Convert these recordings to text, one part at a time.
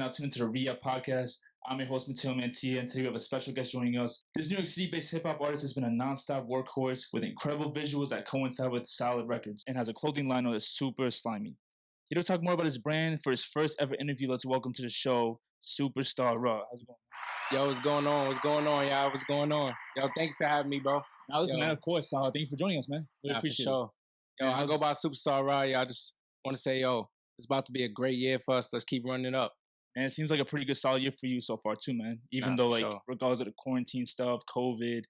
now tuned into the Re-Up podcast. I'm your host, Mateo Mantilla, and today we have a special guest joining us. This New York City-based hip-hop artist has been a non-stop workhorse with incredible visuals that coincide with solid records and has a clothing line known as Super Slimey. Here to talk more about his brand for his first ever interview, let's welcome to the show, Superstar Rah. How's it going? Yo, what's going on? What's going on, y'all? What's going on? Yo, thank you for having me, bro. Now listen, man, of course. Thank you for joining us, man. Really appreciate for sure. it. Yo, I go by Superstar Rah. I just want to say, yo, it's about to be a great year for us. Let's keep running it up. And it seems like a pretty good solid year for you so far too, man. Even though, regardless of the quarantine stuff, COVID,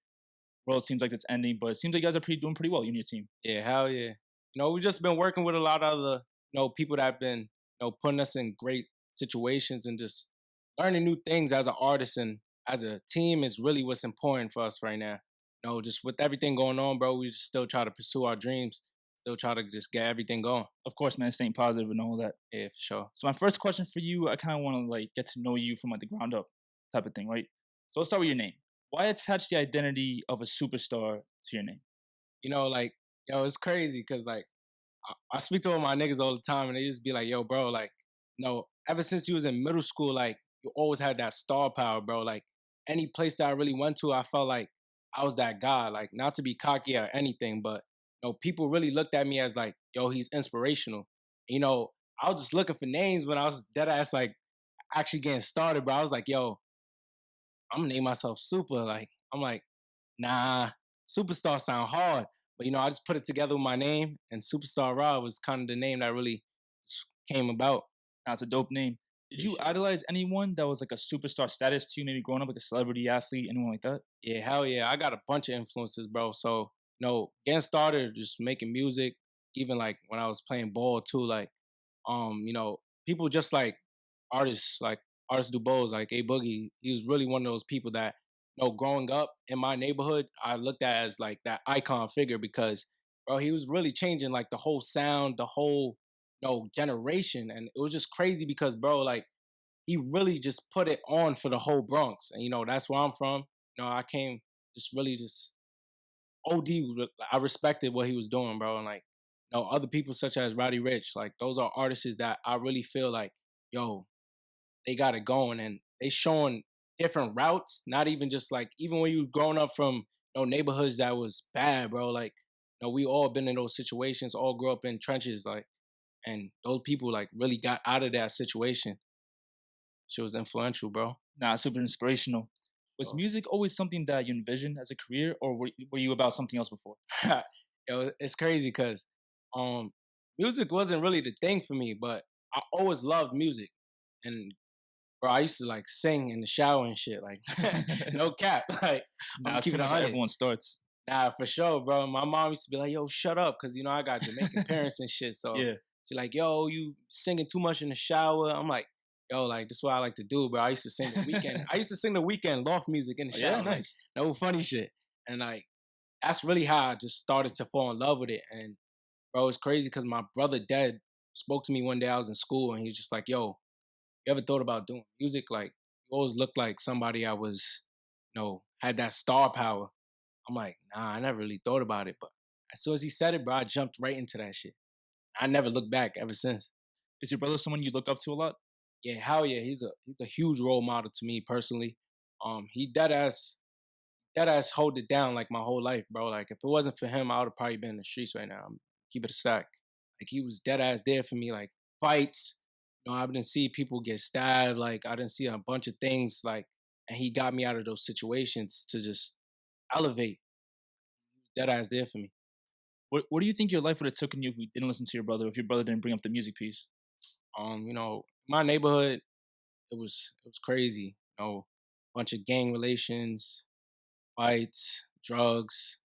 world seems like it's ending, but it seems like you guys are doing pretty well, you and your team. Yeah, hell yeah. We've just been working with a lot of the, people that have been, putting us in great situations and just learning new things as an artist and as a team is really what's important for us right now. Just with everything going on, bro, we just still try to pursue our dreams. Still try to just get everything going. Of course, man, staying positive and all that. Yeah, for sure. So my first question for you, I kind of want to get to know you from the ground up type of thing, right? So let's start with your name. Why attach the identity of a superstar to your name? It's crazy because I speak to all my niggas all the time and they just be like, yo, bro, ever since you was in middle school, you always had that star power, bro. Any place that I really went to, I felt like I was that guy. Not to be cocky or anything, but people really looked at me as yo, he's inspirational. I was just looking for names when I was dead ass actually getting started, bro. I was like, yo, I'm gonna name myself Super. I'm like, nah, Superstar sound hard. But I just put it together with my name, and Superstar Rah was kind of the name that really came about. That's a dope name. Did you idolize anyone that was a superstar status to you, maybe growing up, like a celebrity athlete, anyone like that? Yeah, hell yeah. I got a bunch of influences, bro. So getting started, just making music, even when I was playing ball too, people just artists, artists do bowls, A Boogie. He was really one of those people that, growing up in my neighborhood, I looked at as that icon figure because, bro, he was really changing the whole sound, the whole, generation. And it was just crazy because, bro, he really just put it on for the whole Bronx. And, that's where I'm from. I came just OD, I respected what he was doing, bro. And other people such as Roddy Ricch, those are artists that I really feel yo, they got it going and they showing different routes. Not even just even when you growing up from neighborhoods that was bad, bro. We all been in those situations, all grew up in trenches, and those people really got out of that situation. She was influential, bro. Nah, super inspirational. Was music always something that you envisioned as a career, or were you about something else before? Yo, it's crazy because music wasn't really the thing for me, but I always loved music. And bro, I used to sing in the shower and shit, no cap. I'm keeping it how everyone starts. Nah, for sure, bro. My mom used to be like, yo, shut up, because I got Jamaican parents and shit. So yeah. She's like, yo, you singing too much in the shower. I'm like, yo, this is what I like to do, bro. I used to sing the weekend. I used to sing the weekend loft music in the shower. Yeah, nice. No funny shit. And that's really how I just started to fall in love with it. And bro, it's crazy because my brother dad spoke to me one day. I was in school and he was just like, yo, you ever thought about doing music? You always looked like somebody I was, had that star power. I'm like, nah, I never really thought about it. But as soon as he said it, bro, I jumped right into that shit. I never looked back ever since. Is your brother someone you look up to a lot? Yeah, hell yeah. He's a huge role model to me personally. He dead ass hold it down my whole life, bro. If it wasn't for him, I would have probably been in the streets right now. Keep it a stack. He was dead ass there for me, fights. I didn't see people get stabbed. I didn't see a bunch of things and he got me out of those situations to just elevate. Dead ass there for me. What do you think your life would have taken you if we didn't listen to your brother, if your brother didn't bring up the music piece? My neighborhood, it was crazy. Bunch of gang relations, fights, drugs,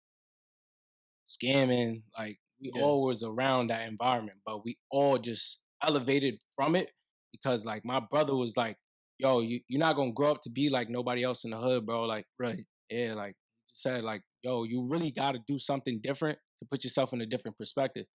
scamming. We all was around that environment, but we all just elevated from it because my brother was yo, you're not gonna grow up to be like nobody else in the hood, bro. Right. Yeah, he said yo, you really gotta do something different to put yourself in a different perspective.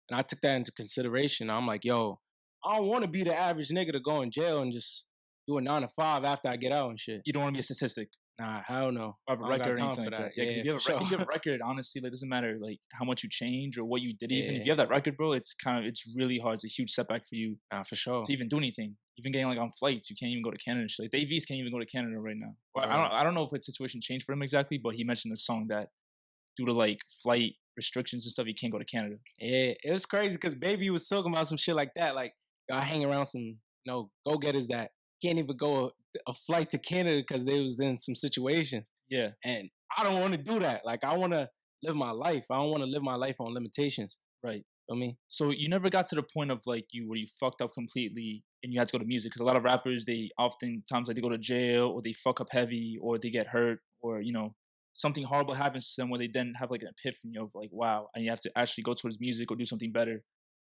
And I took that into consideration. I'm like, yo, I don't want to be the average nigga to go in jail and just do a 9 to 5 after I get out and shit. You don't want to be a statistic. Nah, hell no. Or have a record or anything like that. Yeah, if you have a record, honestly, it doesn't matter how much you change or what you did. Even if you have that record, bro, it's really hard. It's a huge setback for you. Nah, for sure. To even do anything. even getting like on flights, you can't even go to Canada. And shit. Like the AVs can't even go to Canada right now. Well, Word. I don't know if like situation changed for him exactly, but he mentioned the song that due to like flight restrictions and stuff, he can't go to Canada. Yeah, it was crazy because Baby was talking about some shit like that. Like, I hang around some, go getters that can't even go a flight to Canada because they was in some situations. Yeah, And I don't want to do that. Like, I want to live my life. I don't want to live my life on limitations. right. Feel me? So you never got to the point of like you where you fucked up completely and you had to go to music because a lot of rappers they oftentimes like they go to jail or they fuck up heavy or they get hurt or something horrible happens to them where they then have like an epiphany of like wow and you have to actually go towards music or do something better.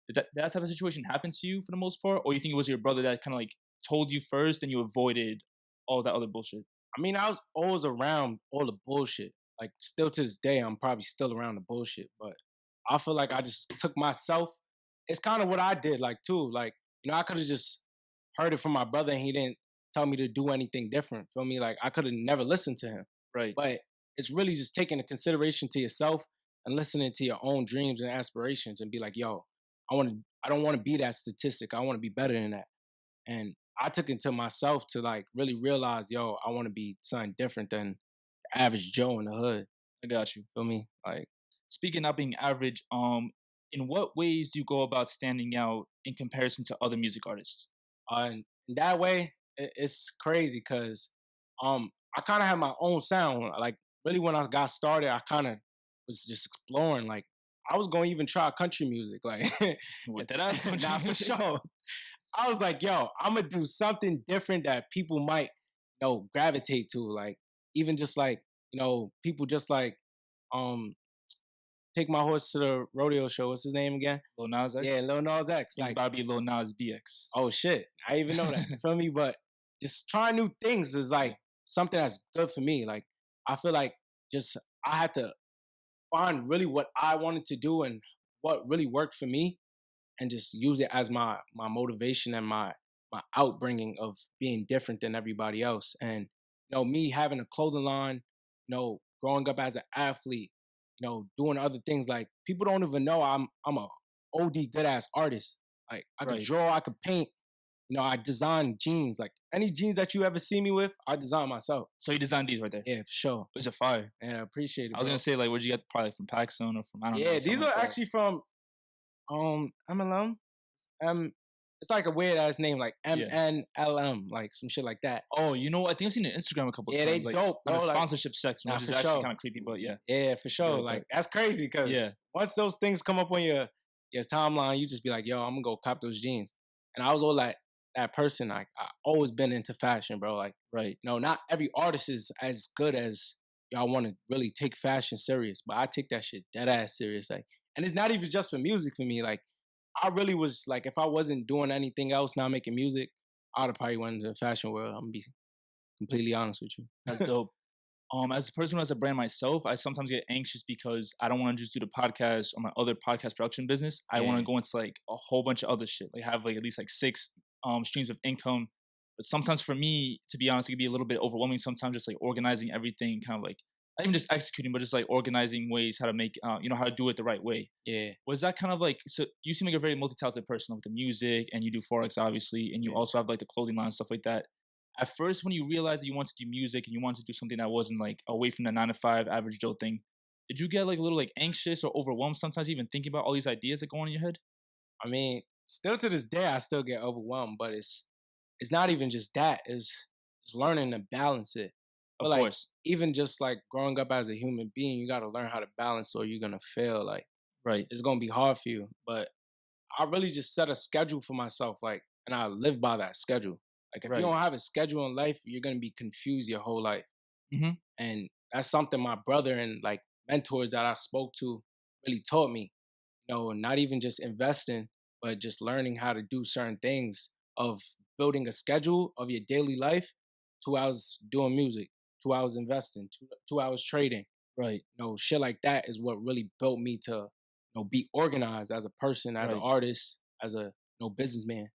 Did that type of situation happen to you for the most part, or you think it was your brother that kind of like told you first and you avoided all that other bullshit? I mean, I was always around all the bullshit. Like, still to this day, I'm probably still around the bullshit. But I feel like I just took myself. It's kind of what I did, like, too. Like, I could have just heard it from my brother and he didn't tell me to do anything different. Feel me? Like, I could have never listened to him. Right. But it's really just taking a consideration to yourself and listening to your own dreams and aspirations and be like, yo, I don't want to be that statistic. I want to be better than that. And I took it to myself to like really realize, yo, I want to be something different than the average Joe in the hood. I got you. Feel me? Like, Speaking of being average, in what ways do you go about standing out in comparison to other music artists? and in that way, it's crazy because I kind of have my own sound. Like, really, when I got started, I kind of was just exploring. Like, I was going to even try country music. Like, With that ass country not for music? sure. I was like, yo, I'm gonna do something different that people might, gravitate to. Like, even just like, people just like, um, take my horse to the rodeo show. What's his name again? Lil Nas X? Yeah, Lil Nas X. It's Like, about to be Lil Nas BX. oh shit, I even know that. You feel me? But just trying new things is like something that's good for me. Like, I feel like just I had to find really what I wanted to do and what really worked for me and just use it as my motivation and my outbringing of being different than everybody else. And me having a clothing line, growing up as an athlete, doing other things like people don't even know I'm a OD good ass artist. Like, I could Right. draw, I could paint. I design jeans. Like, any jeans that you ever see me with, I design myself. So you designed these right there. Yeah, for sure. Is it fire? Yeah, I appreciate it. I was bro. gonna say like, where'd you get? Probably from Pakistan or from I don't know. Yeah, something these like are that. actually from MLM. It's like a weird ass name, like Yeah. MNLM, like some shit like that. Oh, I think I've seen it on Instagram a couple Yeah, times. they Like, dope, on bro. a Like, sponsorship section, nah, which is for actually sure. kind of creepy, but yeah. Yeah, for sure. Right, Like, right. that's crazy because Yeah. once those things come up on your timeline, you just be like, yo, I'm gonna go cop those jeans. And I was all like that person. Like, I always been into fashion, bro. Like, Right. not every artist is as good as y'all want to really take fashion serious, but I take that shit dead ass serious. Like, and it's not even just for music for me. Like, I really was like, if I wasn't doing anything else, not making music, I'd have probably went into the fashion world. I'm gonna be completely honest with you. That's dope. As a person who has a brand myself, I sometimes get anxious because I don't want to just do the podcast or my other podcast production business. I want Yeah. to go into like a whole bunch of other shit, like have like at least like 6 streams of income. But sometimes for me, to be honest, it can be a little bit overwhelming. Sometimes just like organizing everything, kind of like not even just executing, but just like organizing ways how to make how to do it the right way. Yeah. Was that kind of like, so you seem like a very multi-talented person with the music and you do Forex obviously, and you Yeah. also have like the clothing line and stuff like that. At first, when you realized that you wanted to do music and you wanted to do something that wasn't like away from the 9 to 5 average Joe thing, did you get like a little like anxious or overwhelmed sometimes even thinking about all these ideas that go on in your head? I mean, still to this day, I still get overwhelmed, but it's not even just that. It's learning to balance it. Of But like, course. even just like growing up as a human being, you got to learn how to balance, or you're gonna fail. Like, Right. it's gonna be hard for you. But I really just set a schedule for myself, like, and I live by that schedule. Like, if Right. you don't have a schedule in life, you're gonna be confused your whole life. Mhm. And that's something my brother and like mentors that I spoke to really taught me. Not even just investing, but just learning how to do certain things of building a schedule of your daily life. 2 hours doing music, 2 hours investing, 2 hours trading. Right. Shit like that is what really built me to, be organized as a person, as an Right. artist, as a businessman.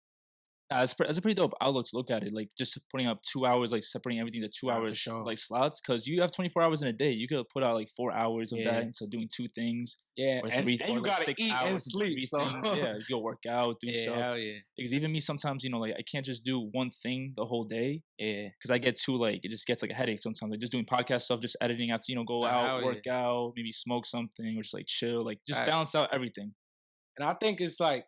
That's a pretty dope outlook to look at it. Like just putting up 2 hours, like separating everything to two Nah, for hours sure. like slots, because you have 24 hours in a day. You could put out like 4 hours of that Yeah, into doing two things, yeah, or and three, and or you like gotta six eat and hours into sleep. three So things. Yeah, you go work out, do yeah, stuff. hell yeah, Because even me, sometimes like I can't just do one thing the whole day, yeah, because I get too like it just gets like a headache sometimes. Like just doing podcast stuff, just editing. I have to go nah, out, hell yeah. work out, maybe smoke something, or just like chill, like just balance Facts. out everything. And I think it's like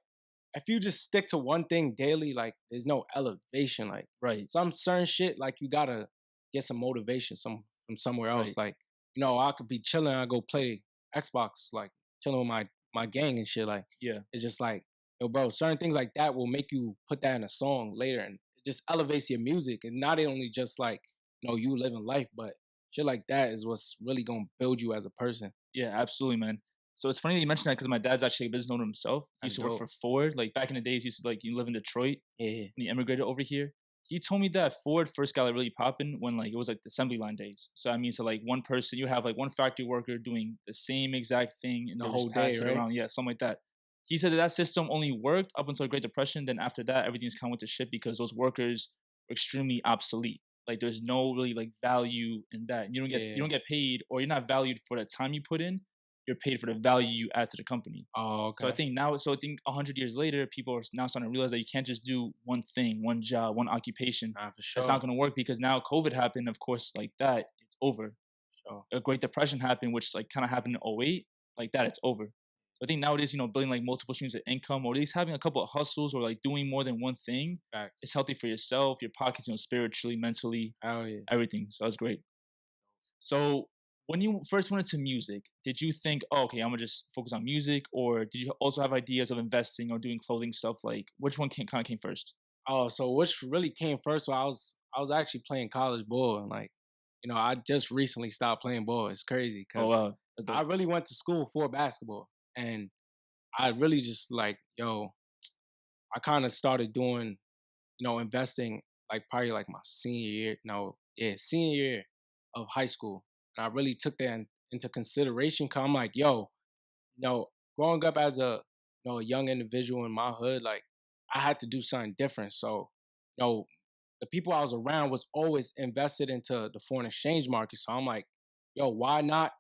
if you just stick to one thing daily, like there's no elevation. Like Right, some certain shit, like you gotta get some motivation from somewhere else. right. Like, I could be chilling, I go play Xbox, like chilling with my gang and shit. Like Yeah. it's just like, yo, bro, certain things like that will make you put that in a song later and it just elevates your music. And not only just like, you living life, but shit like that is what's really gonna build you as a person. Yeah, absolutely, man. So it's funny that you mentioned that because my dad's actually a business owner himself. He That's used to work dope. for Ford. Like back in the days, he used to like you live in Detroit Yeah. and he immigrated over here. He told me that Ford first got like really popping when like it was like the assembly line days. So I mean, so like one person, you have like one factory worker doing the same exact thing, and The they whole just day, pass it right? around. Yeah, something like that. He said that that system only worked up until the Great Depression. Then after that, everything's kind of went to shit because those workers were extremely obsolete. Like there's no really like value in that. You Yeah. don't get paid, or you're not valued for the time you put in. You're paid for the value you add to the company. Oh, So I okay. think now, so I think 100 years later, people are now starting to realize that you can't just do one thing, one job, one occupation. Nah, for That's sure. not going to work because now COVID happened. Of course, like that, it's over. Sure. A Great Depression happened, which like kind of happened in '08. Like that, it's over. So I think nowadays, building like multiple streams of income, or at least having a couple of hustles, or like doing more than one thing, Facts. is healthy for yourself, your pockets, spiritually, mentally, Hell yeah. everything. So that's great. So when you first went into music, did you think, oh, okay, I'm gonna just focus on music, or did you also have ideas of investing or doing clothing stuff? Like, which one kind of came first? Oh, so which really came first? So I was actually playing college ball, and like, I just recently stopped playing ball. It's crazy Oh, because that's I dope. really went to school for basketball, and I really just like, I kind of started doing, investing like probably like my senior year. No, yeah, senior year of high school, and I really took that into consideration. Cause I'm like, yo, you know, growing up as a young individual in my hood, like I had to do something different. So, the people I was around was always invested into the foreign exchange market. So I'm like, yo, why not,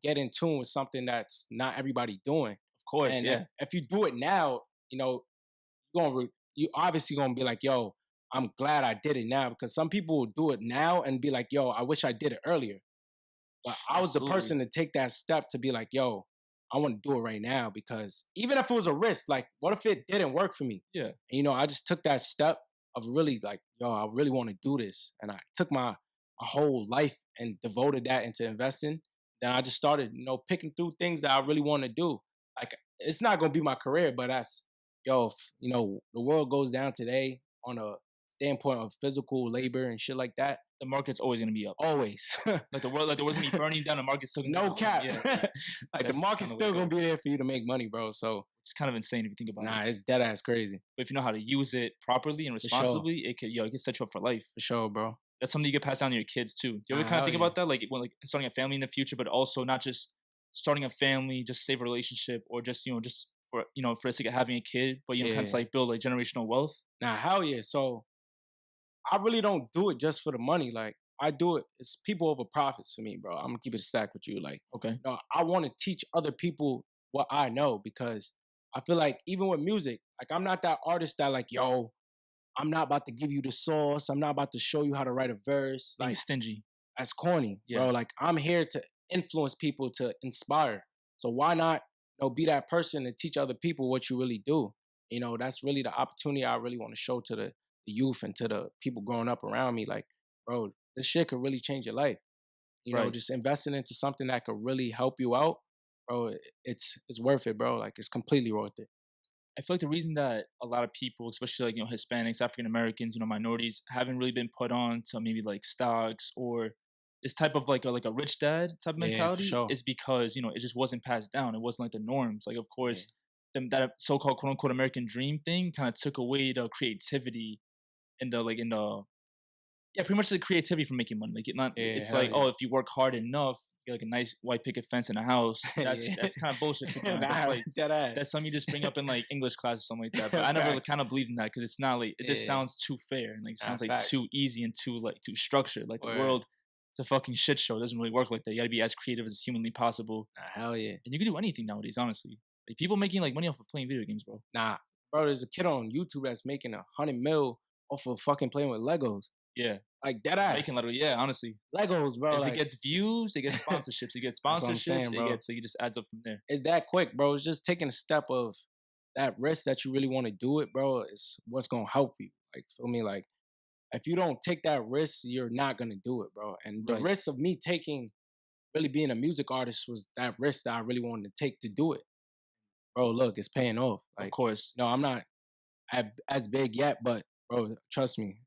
get in tune with something that's not everybody doing? Of course, And if, yeah, if you do it now, you obviously gonna be like, yo, I'm glad I did it now because some people will do it now and be like, yo, I wish I did it earlier. But I was the absolutely. person to take that step to be like, yo, I want to do it right now because even if it was a risk, like, what if it didn't work for me? Yeah, And, I just took that step of really like, yo, I really want to do this. And I took my whole life and devoted that into investing. Then I just started, picking through things that I really want to do. Like, it's not going to be my career, but that's, yo, if, the world goes down today on a standpoint of physical labor and shit like that, the market's always gonna be up. always. Like the world's gonna be burning down. The market's still gonna No be up. cap. Yeah, Like the that's market's kind of what still it gonna be goes. there for you to make money, bro. So It's kind of insane if you think about it. nah, it's dead ass crazy. But if you know how to use it properly and For sure. responsibly, it can set you up for life. For sure, bro. That's something you can pass down to your kids too. Do you ever Nah, kind of hell think yeah. about that, like when like starting a family in the future, but also not just starting a family, just save a relationship, or just just for the sake of having a kid, but kind of Yeah. like build like generational wealth. Nah, hell yeah. So I really don't do it just for the money. Like I do it, it's people over profits for me, bro. I'm gonna keep it a stack with you. Like, Okay. I want to teach other people what I know because I feel like even with music, like I'm not that artist that like, yo, I'm not about to give you the sauce. I'm not about to show you how to write a verse. Being Like stingy. that's corny, Yeah. bro. Like I'm here to influence people, to inspire. So why not, be that person to teach other people what you really do? That's really the opportunity I really want to show to the youth and to the people growing up around me. Like, bro, this shit could really change your life. Right. Just investing into something that could really help you out, bro. It's worth it, bro. Like it's completely worth it. I feel like the reason that a lot of people, especially like Hispanics, African Americans, minorities, haven't really been put on to maybe like stocks or this type of like a rich dad type of Yeah, for mentality sure. is because it just wasn't passed down. It wasn't like the norms. Like of Yeah, course, that so-called quote unquote American dream thing kind of took away the creativity and the Yeah, pretty much the creativity for making money. Like, Yeah, it's hell like, yeah. oh, if you work hard enough, you get like a nice white picket fence and a house. Yeah. That's kind of bullshit to be honest. That's Nah, like that ass. that's something you just bring up in like English class or something like that. But I never Facts. kind of believe in that because it's not like it just Yeah. sounds too fair and like Nah, sounds like too facts. easy and too structured. Like the Word. world, it's a fucking shit show. It doesn't really work like that. You got to be as creative as humanly possible, Nah, hell yeah. and you can do anything nowadays. Honestly, like people making like money off of playing video games, bro. Nah, bro, there's a kid on YouTube that's making 100 mil off of fucking playing with Legos. Yeah, Like that making ass. literally. Yeah, honestly, Legos, bro. if it Like gets views, it gets sponsorships. It gets that's what I'm sponsorships. saying, It bro. gets like it just adds up from there. It's that quick, bro. It's just taking a step of that risk that you really want to do it, bro. Is what's gonna help you. Like, feel me? Like, if you don't take that risk, you're not gonna do it, bro. And the Right. risk of me taking really being a music artist was that risk that I really wanted to take to do it. Bro, look, it's paying off. Of Like, course. no, I'm not as big yet, but bro, trust me,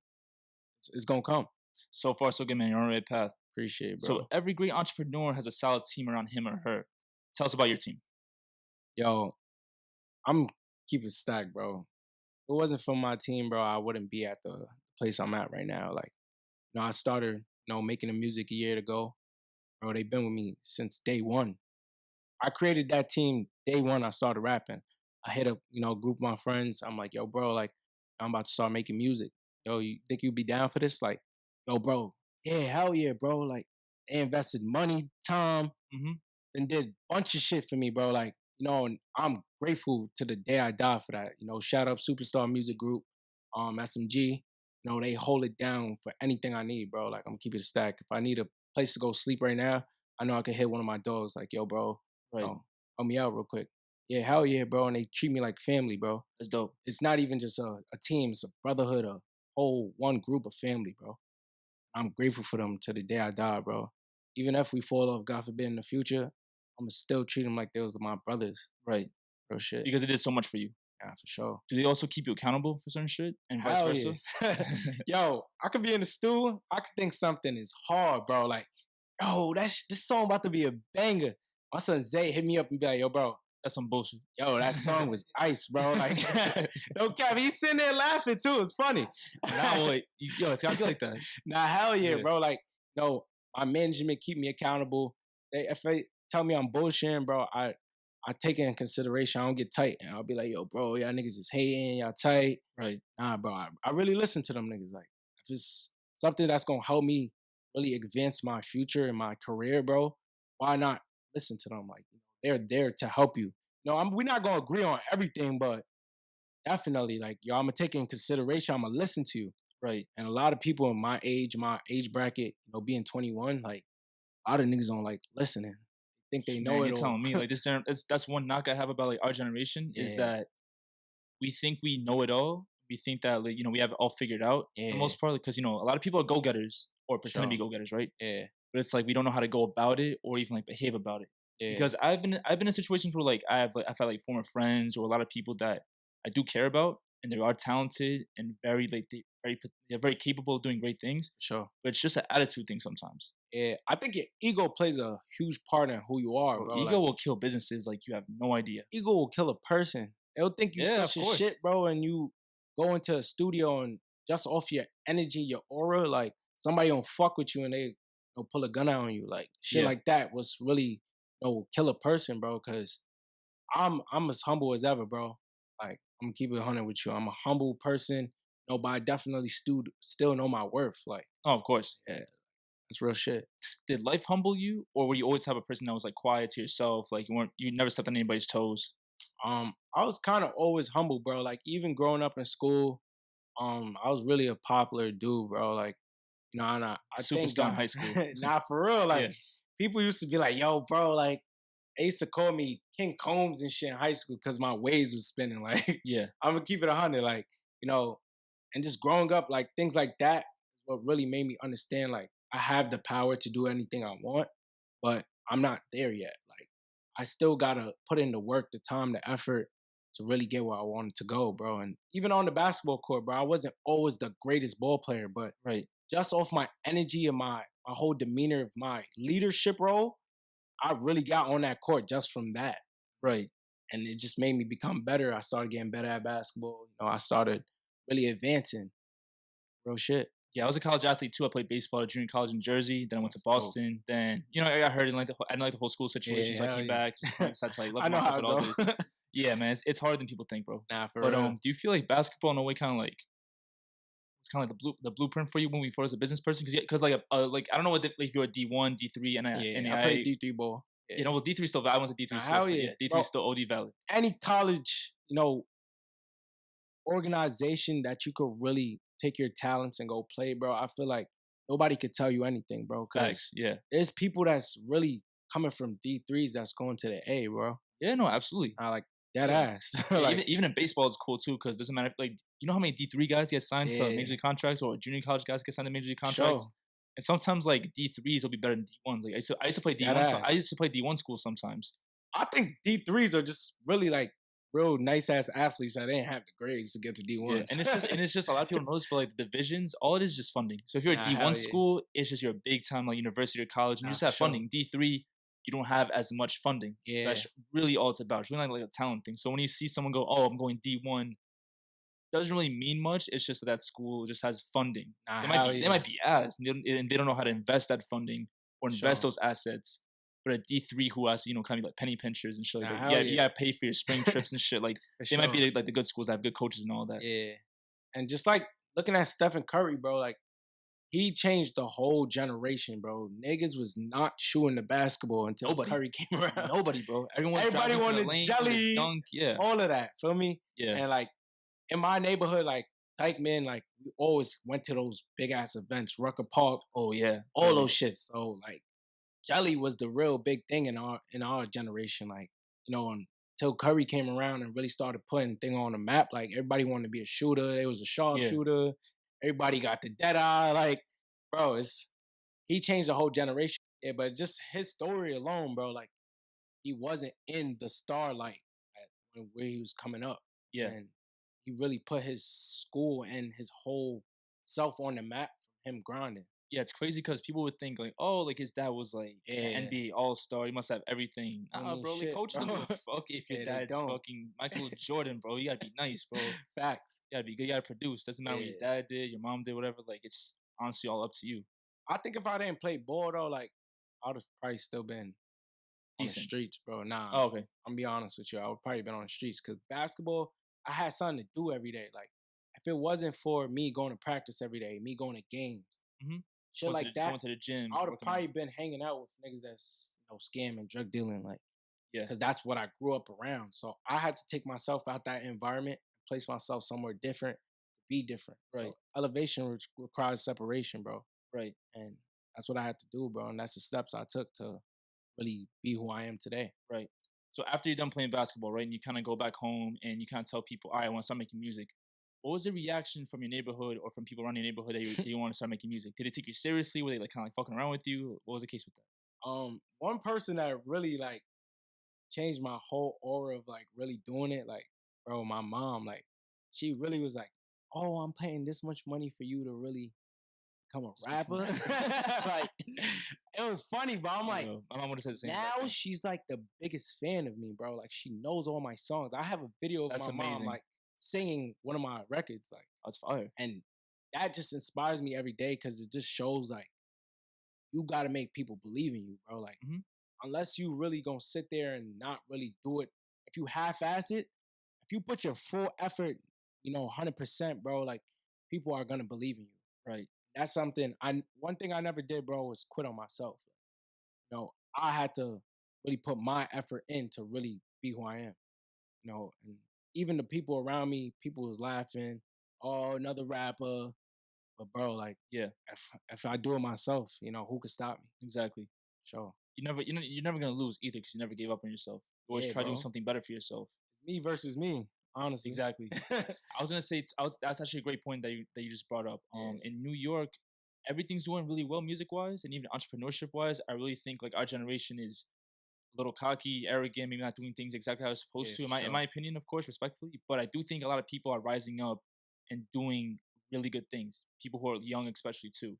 it's gonna come. So far, so good, man. You're on the right path. Appreciate it, bro. So every great entrepreneur has a solid team around him or her. Tell us about your team. Yo, I'm keep it stacked, bro. If it wasn't for my team, bro, I wouldn't be at the place I'm at right now. Like, I started, making the music a year ago. Bro, they've been with me since day one. I created that team day one. I started rapping. I hit up, a group of my friends. I'm like, yo, bro, like, I'm about to start making music. Yo, you think you'd be down for this? Like, yo, bro, yeah, hell yeah, bro. Like, they invested money, time, Mm-hmm. and did a bunch of shit for me, bro. Like, and I'm grateful to the day I die for that. Shout out Superstar Music Group, SMG. They hold it down for anything I need, bro. Like, I'm keeping it stacked. If I need a place to go sleep right now, I know I can hit one of my dogs. Like, yo, bro, Right. help me out real quick. Yeah, hell yeah, bro. And they treat me like family, bro. That's dope. It's not even just a team, it's a brotherhood, a whole one group of family, bro. I'm grateful for them to the day I die, bro. Even if we fall off, God forbid, in the future, I'm gonna still treat them like they was my brothers. Right. Real shit. Because it did so much for you. Yeah, for sure. Do they also keep you accountable for certain shit and vice Hell versa? yeah. Yo, I could be in the stew, I could think something is hard, bro. Like, yo, this song about to be a banger. My son Zay hit me up and be like, yo, bro, That's some bullshit. yo, that song was ice, bro. Like, no cap, he's sitting there laughing too. It's funny. Nah, wait. Yo, it's gotta be like that. Nah, hell yeah, Yeah. bro. Like, no, my management keep me accountable. If they tell me I'm bullshitting, bro, I take it in consideration. I don't get tight. And I'll be like, yo, bro, y'all niggas is hating, y'all tight. Right. Nah, bro, I really listen to them niggas. Like, if it's something that's gonna help me really advance my future and my career, bro, why not listen to them? Like, they're there to help you. We're not gonna agree on everything, but definitely, like, yo, I'm gonna take it in consideration. I'm gonna listen to you. Right. And a lot of people in my age bracket, being 21, like, a lot of niggas don't like listening. Think they know Man, it you're all. telling me like that's one knock I have about like our generation is Yeah. that we think we know it all. We think that like, we have it all figured out for Yeah. the most part because a lot of people are go getters or pretend to be Sure. go getters, right? Yeah. But it's like we don't know how to go about it or even like behave about it. Yeah. Because I've been in situations where like I've had like former friends or a lot of people that I do care about and they are talented and very like they're very capable of doing great things. Sure. But it's just an attitude thing sometimes. Yeah. I think your ego plays a huge part in who you are, Bro, bro. ego Like, will kill businesses like you have no idea. ego will kill a person. They'll think you Yeah, such of a course. shit, bro, and you go into a studio and just off your energy, your aura, like, somebody don't fuck with you and they pull a gun out on you. Like, shit Yeah. like that was really kill a person, bro, because I'm as humble as ever, bro. Like, I'm gonna keep it 100 with you. I'm a humble person. But I definitely still know my worth. Like, Oh, of course. yeah, it's real shit. Did life humble you, or were you always have a person that was like quiet to yourself, like you never stepped on anybody's toes? I was kind of always humble, bro. Like, even growing up in school, I was really a popular dude, bro. Like, and I think Superstar in high school. nah, for real. Like, Yeah. people used to be like, yo, bro, like, they used to call me King Combs and shit in high school because my waves was spinning. Like, Yeah. I'm gonna keep it 100. Like, and just growing up, like, things like that is what really made me understand, like, I have the power to do anything I want, but I'm not there yet. Like, I still gotta put in the work, the time, the effort to really get where I wanted to go, bro. And even on the basketball court, bro, I wasn't always the greatest ball player, but Right. just off my energy and my whole demeanor of my leadership role, I really got on that court just from that. Right. And it just made me become better. I started getting better at basketball. I started really advancing. Real shit. Yeah, I was a college athlete too. I played baseball at junior college in Jersey. Then I went to That's dope. Boston. Then I got hurt in I didn't like the whole school situation, Yeah, so I hell came yeah. back. Just kind of decided to like I level know myself how with it all go. this. Yeah, man, it's harder than people think, bro. Nah, for But real. do you feel like basketball in a way kind of like it's kind of like the blueprint for you moving forward as a business person? Because like I don't know what like if you're a D1, D3, and Yeah, I played NAI. D3 ball. Yeah. Well, D3 still valid. I went to D3 Nah, school, hell so yeah. yeah, D3 Bro, is still OD valid. any college, organization that you could really take your talents and go play, bro, I feel like nobody could tell you anything, bro. Facts, Because yeah. there's people that's really coming from D3s that's going to the A, bro. Yeah, no, absolutely. I like that Yeah. ass. Yeah, Like, even in baseball is cool too because it doesn't matter. Like, you know how many D3 guys get signed to yeah, major league contracts or junior college guys get signed to major league contracts? sure, And sometimes like D3s will be better than D1s. Like I used to play that D1. So I ass. used to play D1 school sometimes. I think D3s are just really like real nice ass athletes that didn't have the grades to get to Yeah, D1s. and it's just a lot of people notice, but like the divisions, all it is just funding. So if you're a Nah, D1 hell yeah. school, it's just your big time like university or college, and you Nah, just for have sure. funding. D3, you don't have as much funding. So Yeah, that's really all it's about. It's really not like a talent thing. So when you see someone go, "Oh, I'm going D1," doesn't really mean much. It's just that that school just has funding. nah, They might hell be they yeah. might be ass, and they don't know how to invest that funding or invest Sure. those assets. But a D3 who has kind of like penny pinchers and shit like Nah, that, hell you yeah. gotta pay for your spring trips and shit. Like For they might sure. be like the good schools that have good coaches and all that. Yeah. And just like looking at Stephen Curry, bro, like he changed the whole generation, bro. Niggas was not shooting the basketball until Nobody, Curry came around. nobody, bro. Everyone was Everybody driving to the wanted lane, wanted to jelly, dunk. Yeah, all of that. Feel me? yeah. And like in my neighborhood, like Dykeman, like we always went to those big ass events, Rucker Park, Oh yeah, all those shits. So like jelly was the real big thing in our generation. Like, until Curry came around and really started putting thing on the map, like everybody wanted to be a shooter. There was a yeah. sharpshooter. Everybody got the dead eye. Like, bro, he changed the whole generation. Yeah, but just his story alone, bro, like he wasn't in the starlight where he was coming up. Yeah. And he really put his school and his whole self on the map from him grinding. Yeah, it's crazy because people would think like, oh, like his dad was like an Yeah. NBA All Star. He must have everything. Don't Nah, mean bro. Like shit, coaches don't bro. give a fuck if your Yeah, they dad's don't. fucking Michael Jordan, bro. You gotta be nice, bro. You Facts. gotta be good. You gotta produce. Doesn't matter what your Yeah. dad did, your mom did, whatever. Like it's honestly all up to you. I think if I didn't play ball though, like I would have probably still been on the Decent. streets, bro. Nah, Oh, okay. I'm gonna be honest with you. I would probably been on the streets because basketball, I had something to do every day. Like if it wasn't for me going to practice every day, me going to games, Mm-hmm. shit like that, Going to the gym. I would have working out. probably been hanging out with niggas that's scamming, drug dealing, like Yeah. because that's what I grew up around. So I had to take myself out that environment, place myself somewhere different to be different. Right. So elevation requires separation, bro. Right. And that's what I had to do, bro. And that's the steps I took to really be who I am today. Right. So after you're done playing basketball, right, and you kind of go back home and you kind of tell people, all right, I want to start making music. What was the reaction from your neighborhood or from people around your neighborhood that you want to start making music? Did they take you seriously? Were they like kind of like fucking around with you? What was the case with that? One person that really like changed my whole aura of like really doing it, like, bro, my mom, like, she really was like, "Oh, I'm paying this much money for you to really become a rapper." Like, it was funny, bro. I'm like, my mom would have said the same. now she's like the biggest fan of me, bro. Like, she knows all my songs. I have a video of That's my mom amazing. like singing one of my records, like, That's fire. and that just inspires me every day because it just shows like you got to make people believe in you, bro. Like, Mhm. unless you really gonna sit there and not really do it, if you half-ass it, if you put your full effort, 100%, bro, like people are gonna believe in you. Right. That's something one thing I never did, bro, was quit on myself. I had to really put my effort in to really be who I am. And even the people around me, people was laughing, oh, another rapper. But bro, like, Yeah. if I do it myself, who could stop me? Exactly. Sure. You're never gonna lose either because you never gave up on yourself. You always Yeah, try doing bro. something better for yourself. It's me versus me, honestly. Exactly. I was gonna say that's actually a great point that you just brought up. Yeah. In New York, everything's doing really well music wise and even entrepreneurship wise. I really think like our generation is a little cocky, arrogant, maybe not doing things exactly how it's supposed Yeah, to. for In sure. my opinion, of course, respectfully. But I do think a lot of people are rising up and doing really good things. People who are young, especially too.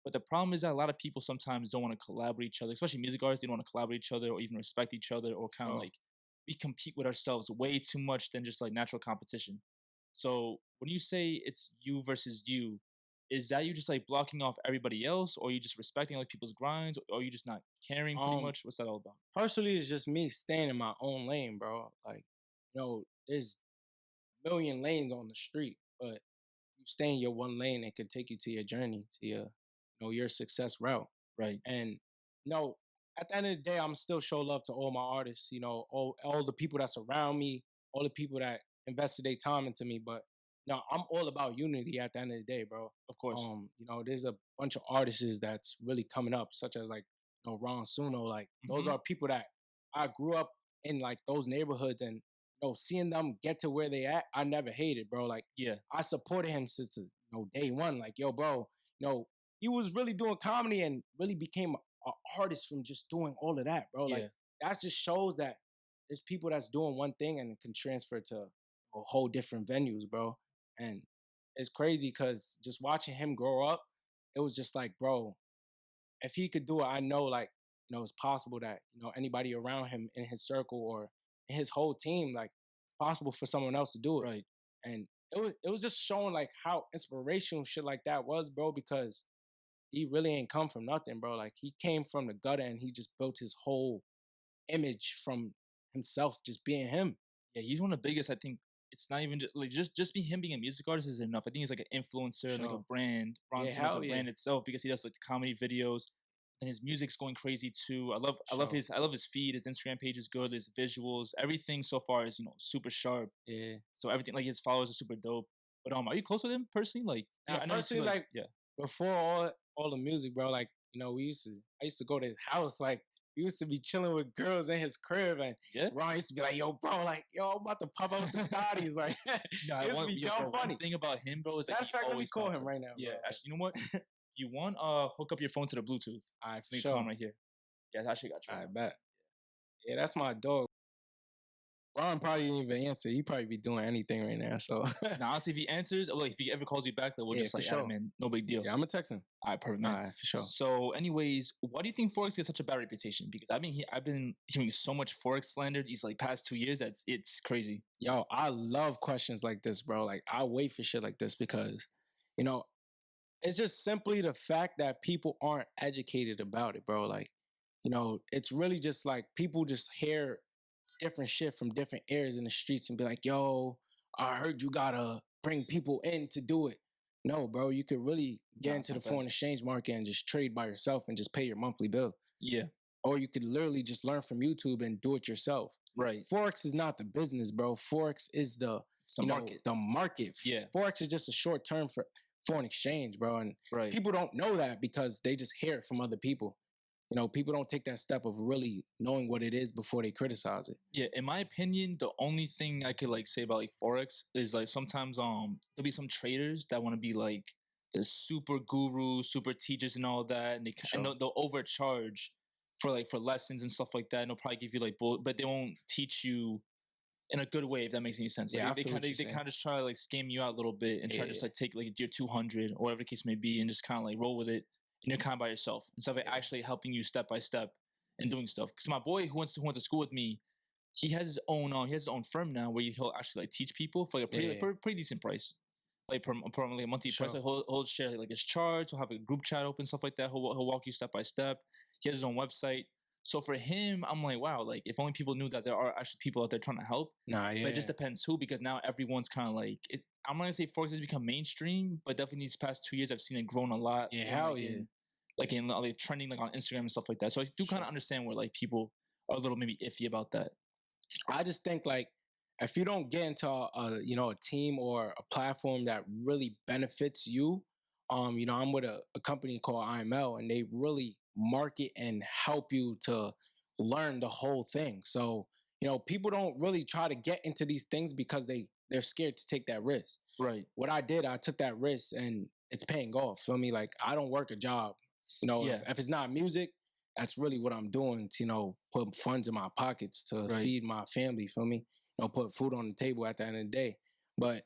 But the problem is that a lot of people sometimes don't want to collaborate each other, especially music artists. They don't want to collaborate each other or even respect each other or kind of Sure. like we compete with ourselves way too much than just like natural competition. So when you say it's you versus you, is that you just like blocking off everybody else, or you just respecting like people's grinds, or you just not caring pretty Um, much? What's that all about? Personally, it's just me staying in my own lane, bro. Like, there's a million lanes on the street, but you stay in your one lane, it could take you to your journey, to your success route. Right. And no, at the end of the day, I'm still show love to all my artists, all the people that surround me, all the people that invested their time into me. But no, I'm all about unity at the end of the day, bro. Of course. There's a bunch of artists that's really coming up, such as like Ron Suno. Like those Hmm. are people that I grew up in like those neighborhoods, and seeing them get to where they at, I never hated, bro. Like Yeah. I supported him since day one. Like, yo, bro, he was really doing comedy and really became an artist from just doing all of that, bro. Like Yeah. that just shows that there's people that's doing one thing and it can transfer to a whole different venues, bro. And it's crazy because just watching him grow up, it was just like, bro, if he could do it, I know like, it's possible that, anybody around him in his circle or in his whole team, like it's possible for someone else to do it. Right. And it was just showing like how inspirational shit like that was, bro, because he really ain't come from nothing, bro. Like he came from the gutter and he just built his whole image from himself just being him. Yeah, he's one of the biggest. I think it's not even just be him being a music artist is enough. I think he's like an influencer and like a Sure. brand. Ron Yeah, Suno's a hell yeah. brand itself because he does like the comedy videos and his music's going crazy too. Sure. I love his feed. His Instagram page is good. His visuals, everything so far is super sharp. Yeah. So everything like his followers are super dope. But are you close with him personally? Like, Now I know you see personally, like yeah, before all the music, bro, like, I used to go to his house, like we used to be chilling with girls in his crib, and yeah. Ron used to be like, yo, bro, like, yo, I'm about to pop out with the bodies. Like, Yeah, it used to be dumb bro, one funny. thing about him, bro, is that Matter of he fact, let me always call pops him up. right now, Yeah, bro. actually, you know what? If you want, hook up your phone to the Bluetooth. All right, for Let me call him sure. right here. Yeah, I actually got you. I bet. Yeah, that's my dog. Ron probably didn't even answer. He probably be doing anything right now. So Now, honestly, if he answers, or like if he ever calls you back, then we'll yeah, just for like, sure. man, no big deal. Yeah, I'm gonna text him. All right, perfect, All man. right, for sure. So, anyways, why do you think Forex gets such a bad reputation? Because I've been hearing so much Forex slander these like past 2 years that it's crazy. Yo, I love questions like this, bro. Like I wait for shit like this because, you know, it's just simply the fact that people aren't educated about it, bro. Like, it's really just like people just hear different shit from different areas in the streets and be like, yo, I heard you gotta bring people in to do it. No, bro, you could really get Nah, into it's the not that. foreign exchange market and just trade by yourself and just pay your monthly bill. Yeah, Or you could literally just learn from YouTube and do it yourself. right. Forex is not the business, bro. Forex is the It's the market. the market. Yeah. Forex is just a short term for foreign exchange, bro. And Right. people don't know that because they just hear it from other people. People don't take that step of really knowing what it is before they criticize it. Yeah, in my opinion, the only thing I could like say about like Forex is like sometimes there'll be some traders that want to be like the super gurus, super teachers and all that, and Sure. they'll overcharge for lessons and stuff like that. And they'll probably give you like but they won't teach you in a good way, if that makes any sense. Like, Yeah, I they feel kind what of you're they saying. kind of just try to like scam you out a little bit and try to just Yeah. like take like your 200 or whatever the case may be and just kind of like roll with it, and you're kind of by yourself instead of it Yeah. actually helping you step by step and doing stuff. Because my boy who went to school with me, he has his own firm now where he'll actually like teach people for like a pretty Yeah. like, pretty decent price, like per like a monthly price. Sure. Like he'll share like his charts. He'll have a group chat open, stuff like that. He'll walk you step by step. He has his own website. So for him, I'm like, wow, like if only people knew that there are actually people out there trying to help. Nah, yeah. But it just depends who, because now everyone's kind of like it. I'm not gonna say Forex has become mainstream, but definitely these past 2 years I've seen it grown a lot. Yeah, in, hell like, yeah. in like trending like on Instagram and stuff like that. So I do kind Sure. of understand where like people are a little maybe iffy about that. I just think like if you don't get into a team or a platform that really benefits you, I'm with a company called IML and they really market and help you to learn the whole thing. So, people don't really try to get into these things because they're scared to take that risk. Right. What I did, I took that risk and it's paying off. Feel me? Like I don't work a job. Yeah. If it's not music, that's really what I'm doing to, put funds in my pockets to Right. feed my family, feel me? Put food on the table at the end of the day. But,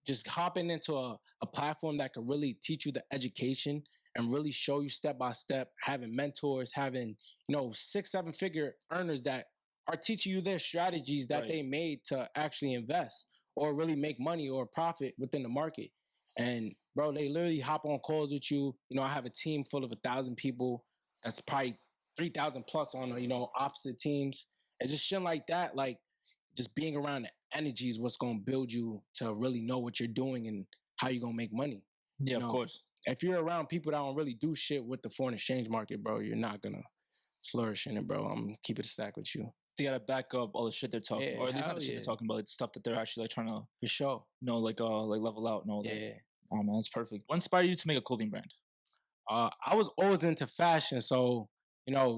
just hopping into a platform that could really teach you the education and really show you step by step, having mentors, having, 6, 7 figure earners that are teaching you their strategies that Right. they made to actually invest or really make money or profit within the market. And bro, they literally hop on calls with you. You know, I have a team full of 1,000 people. That's probably 3,000 plus on opposite teams, and just shit like that. Like just being around the energy is what's gonna build you to really know what you're doing and how you're gonna make money. Yeah, You of know, course. if you're around people that don't really do shit with the foreign exchange market, bro, you're not gonna flourish in it, bro. I'm keep it a stack with you. They gotta back up all the shit they're talking, Yeah, or at least not hell the shit they're yeah, talking about, like the stuff that they're actually like trying to, for sure. like level out and all that. Yeah. Oh man, that's perfect. What inspired you to make a clothing brand? I was always into fashion, so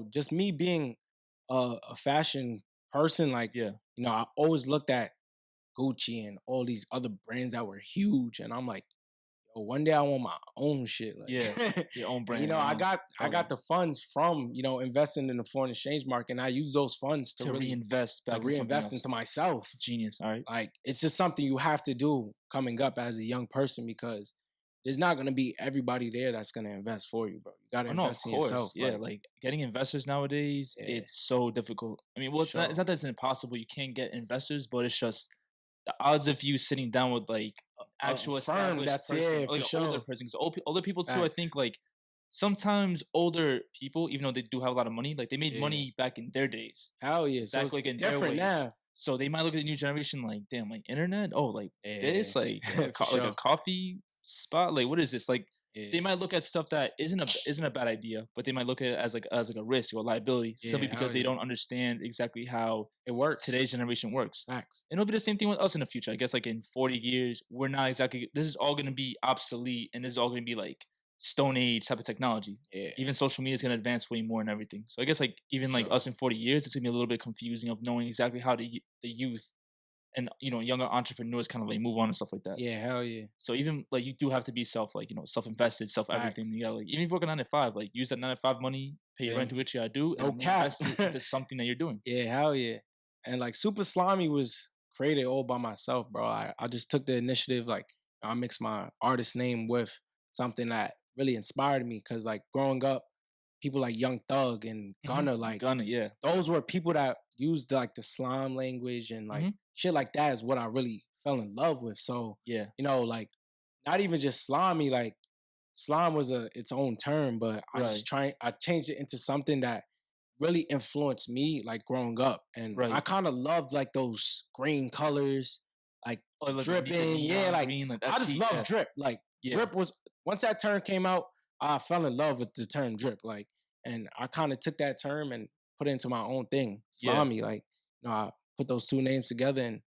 just me being a fashion person, like Yeah. I always looked at Gucci and all these other brands that were huge, and I'm like, yo, one day I want my own shit. Like, Yeah, your own brand. I your own I got the funds from investing in the foreign exchange market, and I use those funds to to really reinvest to back in something reinvest else. into myself. Genius. All right. Like, it's just something you have to do coming up as a young person because there's not gonna be everybody there that's gonna invest for you, bro. You gotta Oh no, of invest in course. yourself. Yeah, like getting investors nowadays, Yeah, it's so difficult. I mean, well, it's not. It's sure. not that it's impossible. You can't get investors, but it's just the odds of you sitting down with like actual Firm, established that's person, yeah, or for like an older sure. person. Because older people too, I Facts. think like sometimes older people, even though they do have a lot of money, like they made Yeah. money back in their days, Hell yeah. So back it's like in their different ways. now. So they might look at the new generation like, damn, like internet. Oh, like Yeah. this, like For like a sure. coffee spot. Like what is this? Like they Yeah. might look at stuff that isn't a bad idea, but they might look at it as like a risk or a liability simply Yeah, because hell they yeah. don't understand exactly how It works. today's generation works. Facts. And it'll be the same thing with us in the future. I guess like in 40 years, we're not exactly this is all gonna be obsolete and this is all gonna be like stone age type of technology. Yeah, Even social media is gonna advance way more and everything. So I guess like even like sure. us in 40 years, it's gonna be a little bit confusing of knowing exactly how the youth and younger entrepreneurs kind of like move on and stuff like that. Yeah, hell yeah. So even like you do have to be self invested, self everything. Facts. You gotta like even if you work a 9 to 5, like use that 9 to 5 money, pay your rent Same. to which you gotta do, and No then cap. reinvest it into something that you're doing. Yeah, hell yeah. And like Super Slimy was created all by myself, bro. I just took the initiative, like I mixed my artist name with something that really inspired me. Cause like growing up, people like Young Thug and Gunna, like Gonna yeah. those were people that used like the slime language and like hmm shit like that is what I really fell in love with. So, Yeah. like not even just slimy, like slime was its own term, but Right. I changed it into something that really influenced me like growing up. And I Right. kind of loved like those green colors, like Or like the dripping. Yeah, neon like green, like I that's just heat. love Yeah. drip. Like Yeah. drip was once that term came out, I fell in love with the term drip. Like, and I kind of took that term and put it into my own thing, Yeah. slimy. Like, I put those two names together, and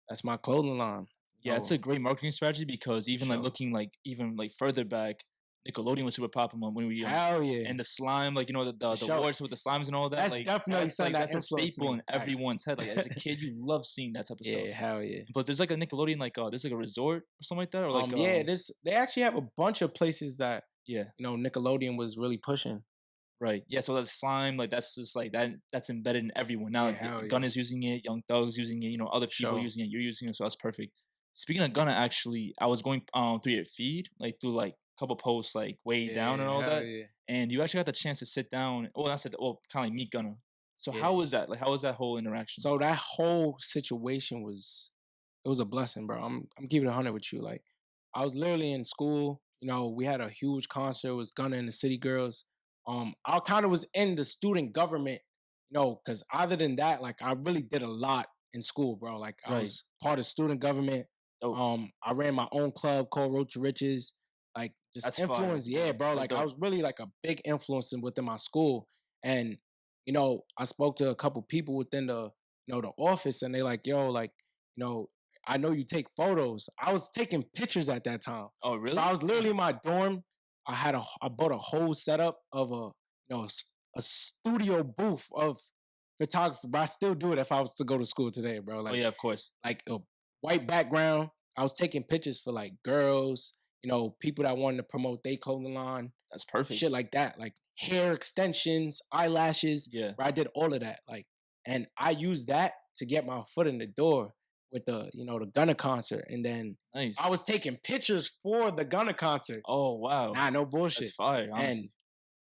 that's my clothing line. Yeah, it's a great marketing strategy because For even like sure. looking like even like further back, Nickelodeon was super popular when we were young. Hell yeah. And the slime, like For the sure. wars with the slimes and all that, That's like definitely something that that's a influenced staple me. in Facts. everyone's head. Like as a kid, you love seeing that type of stuff. Yeah, hell yeah. But there's like a Nickelodeon, like there's like a resort or something like that, or like Yeah, they actually have a bunch of places that yeah, Nickelodeon was really pushing. right, yeah. So that slime, like that's just like that's embedded in everyone now. Yeah, Like, hell Gun yeah. is using it, Young Thug's using it, other people Sure. using it, you're using it, so that's perfect. Speaking of Gunna, actually, I was going through your feed, like through like a couple posts, like way down and Yeah, all hell that, yeah. and you actually got the chance to sit down. Well, I said, well, kind of like meet Gunna. So Yeah. how was that? Like, how was that whole interaction? So that whole situation was it was a blessing, bro. I'm keeping it 100 with you. Like I was literally in school. We had a huge concert. It was Gunna and the City Girls. I kind of was in the student government. Because other than that, like I really did a lot in school, bro. Like I Right. was part of student government. Oh, I ran my own club called Road to Riches. Like just that's fire. influence, yeah, bro. That's Like I dope. was really like a big influence within my school. And I spoke to a couple people within the office, and they like, yo, like, I know you take photos. I was taking pictures at that time. Oh, So really? I was literally in my dorm. I bought a whole setup of a studio booth of photography. But I still do it if I was to go to school today, bro. Oh Like yeah, of course. like a white background. I was taking pictures for like girls, people that wanted to promote their clothing line, That's perfect. shit like that, like hair extensions, eyelashes. Yeah. Where I did all of that, like, and I used that to get my foot in the door with the Gunna concert, and then Nice. I was taking pictures for the Gunna concert. Oh wow. Nah, no bullshit. That's fire. Honestly.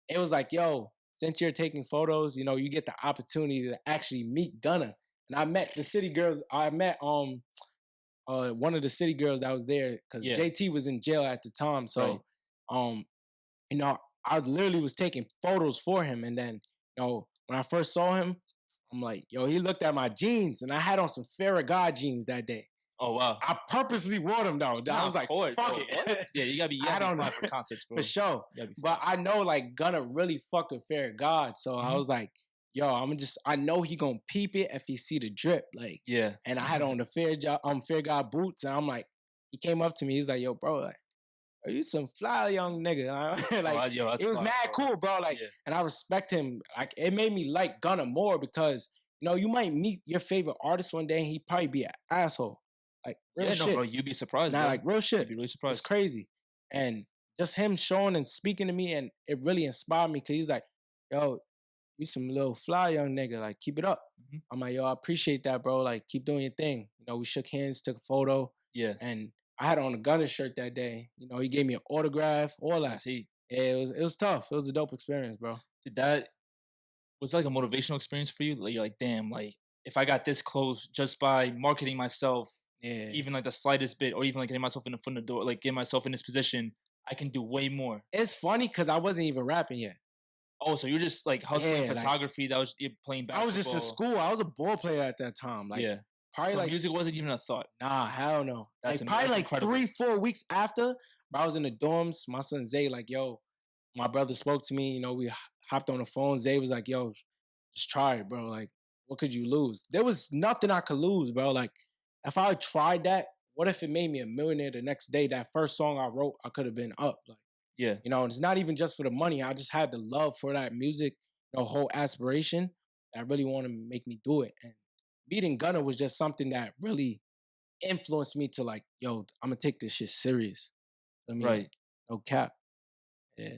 And it was like, yo, since you're taking photos, you get the opportunity to actually meet Gunna. And I met the City Girls. I met one of the city girls that was there because Yeah. JT was in jail at the time. Right. So, um, you know, I literally was taking photos for him, and then, when I first saw him, I'm like, yo, he looked at my jeans, and I had on some Farrah God jeans that day. Oh wow. I purposely wore them though. I Nah, was of like, course, fuck bro. it. What? Yeah, you gotta be I don't fly know. for concerts, bro. For sure. You gotta be But fly. I know like Gunna really fucked with Farrah God. So I Mhm. was like, yo, I know he gonna peep it if he see the drip. Like, Yeah. and I had on the Fair God boots, and I'm like, he came up to me, he's like, yo, bro, like, are you some fly young nigga? Like, Yo, that's it was fly, mad bro. cool, bro. Like, Yeah. and I respect him. Like, it made me like Gunna more because, you might meet your favorite artist one day and he probably be an asshole. Like, real Yeah, shit. no, bro, you'd be surprised, Nah, bro. like real You'd shit. be really It's surprised. crazy. And just him showing and speaking to me, and it really inspired me because he's like, yo, you some little fly young nigga. Like, keep it up. Mhm. I'm like, yo, I appreciate that, bro. Like, keep doing your thing. We shook hands, took a photo, Yeah. and I had on a Gunna shirt that day. He gave me an autograph, all that. That's heat. Yeah, it was tough. It was a dope experience, bro. Was it like a motivational experience for you? Like you're like, damn, like if I got this close just by marketing myself, Yeah. even like the slightest bit, or even like getting myself in the foot in the door, like getting myself in this position, I can do way more. It's funny because I wasn't even rapping yet. Oh, so you're just like hustling Yeah, like, photography. That was you playing basketball. I was just in school. I was a ball player at that time. Like, yeah. probably So like music wasn't even a thought. Nah, hell no. That's Like probably that's like incredible. 3-4 weeks after, I was in the dorms. My son Zay, like, yo, my brother spoke to me. We hopped on the phone. Zay was like, yo, just try it, bro. Like, what could you lose? There was nothing I could lose, bro. Like, if I tried that, what if it made me a millionaire the next day? That first song I wrote, I could have been up. Like, Yeah. it's not even just for the money. I just had the love for that music, whole aspiration. I really want to make me do it. And beating Gunna was just something that really influenced me to like, yo, I'm gonna take this shit serious. I mean, Right. no cap. Yeah.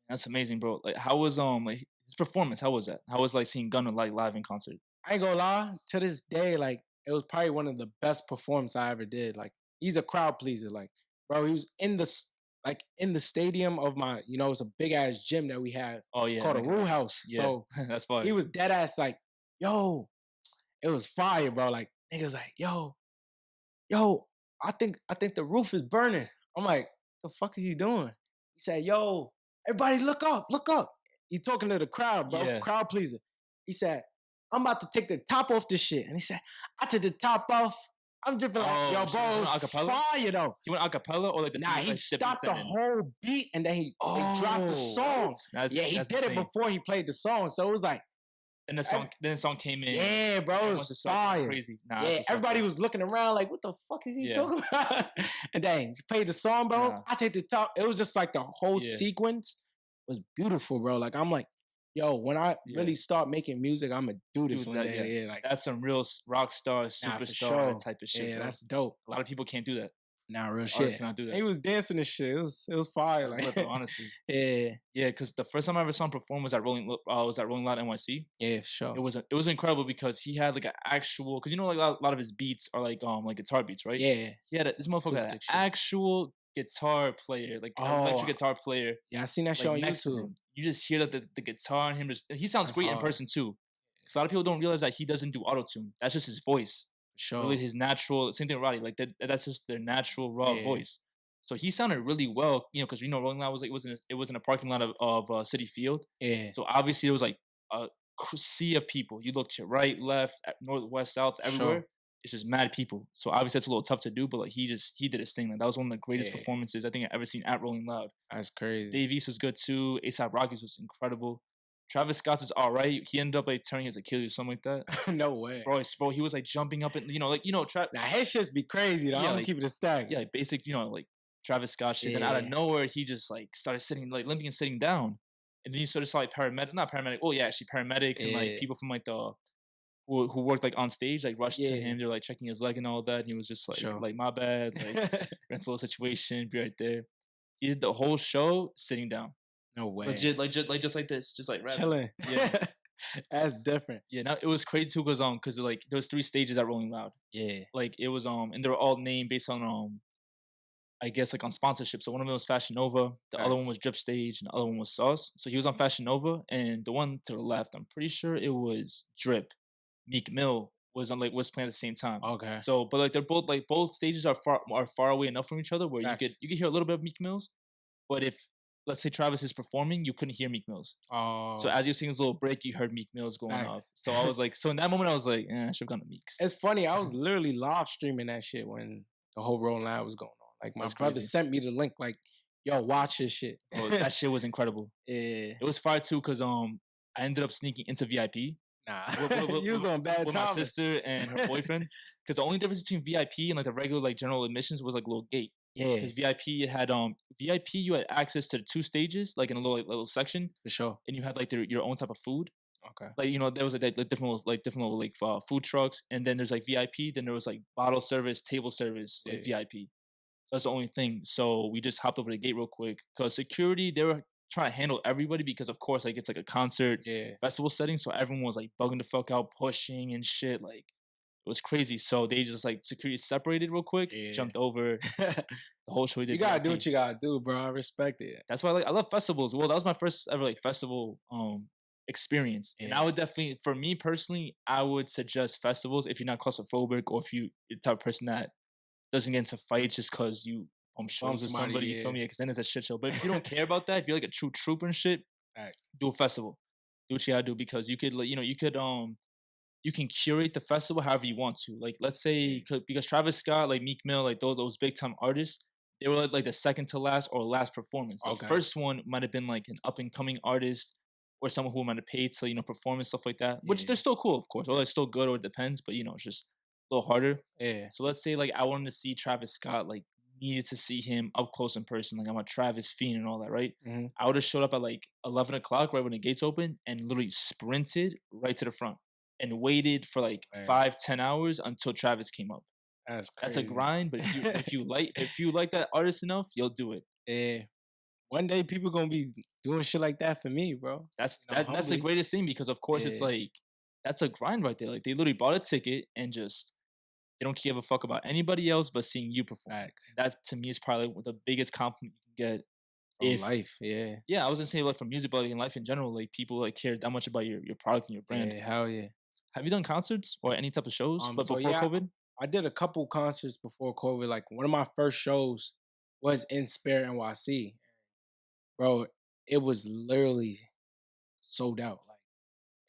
That's amazing, bro. Like how was like his performance? How was that? How was like seeing Gunna like live in concert? I ain't gonna lie, to this day, like, it was probably one of the best performances I ever did. Like, he's a crowd pleaser. Like, bro, he was in the stadium of my, it's a big ass gym that we had Oh yeah. called a like, Rule House. Yeah. So that's fine. he was dead ass like, yo, it was fire, bro. Like, niggas like, yo, I think the roof is burning. I'm like, the fuck is he doing? He said, yo, everybody look up, look up. He talking to the crowd, bro. Yeah. Crowd pleaser. He said, I'm about to take the top off this shit. And he said, I took the top off. I'm dripping like, yo, so bro, he it went was acapella? fire though. He went acapella or like the Nah, beat, he like, dipped stopped the and sent in? whole beat and then they dropped the song. Yeah, he That's did it insane. before he played the song. So it was like, And the song came in. yeah, bro, it everyone was just started going fire. crazy. Nah, Yeah, that's what's up, everybody bro. was looking around like, what the fuck is he Yeah. talking about? And then he played the song, bro. Nah. I take the top. It was just like the whole Yeah. sequence was beautiful, bro. Like, I'm like, yo, when I Yeah. really start making music, I'm gonna do this Dude, one that- day. Yeah, like, That's some real rock star, nah, for superstar sure. type of shit, Yeah, bro. that's dope. A lot of people can't do that. Nah, real Artists shit. cannot do that. He was dancing and shit. It was fire. That's Like, lit, bro, honestly. yeah, Yeah, because the first time I ever saw him perform was at Rolling Loud NYC. yeah, sure. It was incredible because he had like an actual, because like a lot of his beats are like guitar beats, right? Yeah, He had this motherfucker had an Acoustic shits. actual guitar player, like an Oh. electric guitar player, yeah. I seen that like show on next to YouTube. him. You just hear that the guitar and him just, he sounds That's great in hard. person too. Because a lot of people don't realize that he doesn't do auto tune. That's just his voice. Sure. Really his natural, same thing with Roddy, like that's just their natural raw Yeah. voice. So he sounded really well, because Rolling Loud was like it was in a parking lot of City Field. Yeah. So obviously it was like a sea of people. You look to right, left, north, west, south, everywhere. Sure. It's just mad people. So obviously that's a little tough to do, but like he did his thing. Like that was one of the greatest Yeah. performances I think I've ever seen at Rolling Loud. That's crazy. Dave East was good too. A$AP Rocky's was incredible. Travis Scott was all right. He ended up like turning his Achilles or something like that. No way. Bro, he was like jumping up and Travis. Now his shits be crazy though. Yeah, I'm like- keep it a stack. Yeah, like basic, like Travis Scott shit. Then out of Yeah. nowhere, he just like started sitting, like limping and sitting down. And then you sort of saw like paramedics and like Yeah. people from like who worked like on stage, like rushed to Yeah. him. They're like checking his leg and all that. And he was just like, Sure. like my bad, like rental situation, be right there. He did the whole show sitting down, No way. legit, like just like this, just like rapping. Chilling. Yeah. That's different. Yeah, now it was crazy too, because like there was 3 stages at Rolling Loud. Yeah. Like it was and they were all named based on I guess like on sponsorship. So one of them was Fashion Nova, the other one Facts. was Drip Stage, and the other one was Sauce. So he was on Fashion Nova, and the one to the left, I'm pretty sure it was Drip. Meek Mill was playing at the same time. Okay. So, but like they're both stages are far away enough from each other where Facts. you could hear a little bit of Meek Mills, but if let's say Travis is performing, you couldn't hear Meek Mills. So Oh, as you're seeing this little break, you heard Meek Mills going off. facts. So I was like, so in that moment, I was like, I should have gone to Meeks. It's funny. I was literally live streaming that shit when the whole Rolling Loud was going on. Like my That's brother crazy. sent me the link. Like, yo, watch this shit. Oh, that shit was incredible. Yeah. It was fire too, cause I ended up sneaking into VIP Nah. with, You was on bad with my timing. sister and her boyfriend. Cause the only difference between VIP and like the regular like general admissions was like a little gate. Yeah, Because VIP it had VIP you had access to the two stages like in a little section, for sure. and you had like your own type of food. Okay. Like there was like different little like food trucks, and then there's like VIP. Then there was like bottle service, table service, like Yeah. VIP. So that's the only thing. So we just hopped over the gate real quick because security they were trying to handle everybody because of course like it's like a concert Yeah. festival setting, so everyone was like bugging the fuck out, pushing and shit. Like it was crazy. So they just like security separated real quick, Yeah. jumped over the whole show. We did You gotta do VIP. what you gotta do, bro. I respect it. That's why I love festivals. Well, that was my first ever like festival experience. And I Yeah. would definitely for me personally, I would suggest festivals if you're not claustrophobic or if you're the type of person that doesn't get into fights just cause you shows with somebody, you feel me? Because then it's a shit show. But if you don't care about that, if you're like a true trooper and shit, Facts. do a festival. Do what you gotta do because you could like you can curate the festival however you want to. Like let's say because Travis Scott, like Meek Mill, like those big time artists, they were like the second to last or last performance. The Okay. first one might have been like an up and coming artist or someone who might have paid to perform and stuff like that. Which Yeah. they're still cool, of course. Or they're still good, or it depends. But it's just a little harder. Yeah. So let's say like I wanted to see Travis Scott, like needed to see him up close in person. Like I'm a Travis fiend and all that, right? Mhm. I would have showed up at like 11 o'clock right when the gates open and literally sprinted right to the front and waited for like Man. 5-10 hours until Travis came up. That's That's a crazy. grind, but if you like that artist enough, you'll do it. Yeah. One day people gonna be doing shit like that for me, bro. That's You know, that's the humbly. greatest thing because of course it's Yeah. like that's a grind right there. Like they literally bought a ticket and just they don't give a fuck about anybody else but seeing you perform. Facts. That to me is probably the biggest compliment you can get. From If life, yeah. yeah, I was gonna say like from music, but like in life in general, like people like care that much about your product and your brand. Yeah, hell yeah. Have you done concerts or any type of shows? But So before yeah, COVID? I did a couple concerts before COVID. Like one of my first shows was in Spare NYC. Bro, it was literally sold out. Like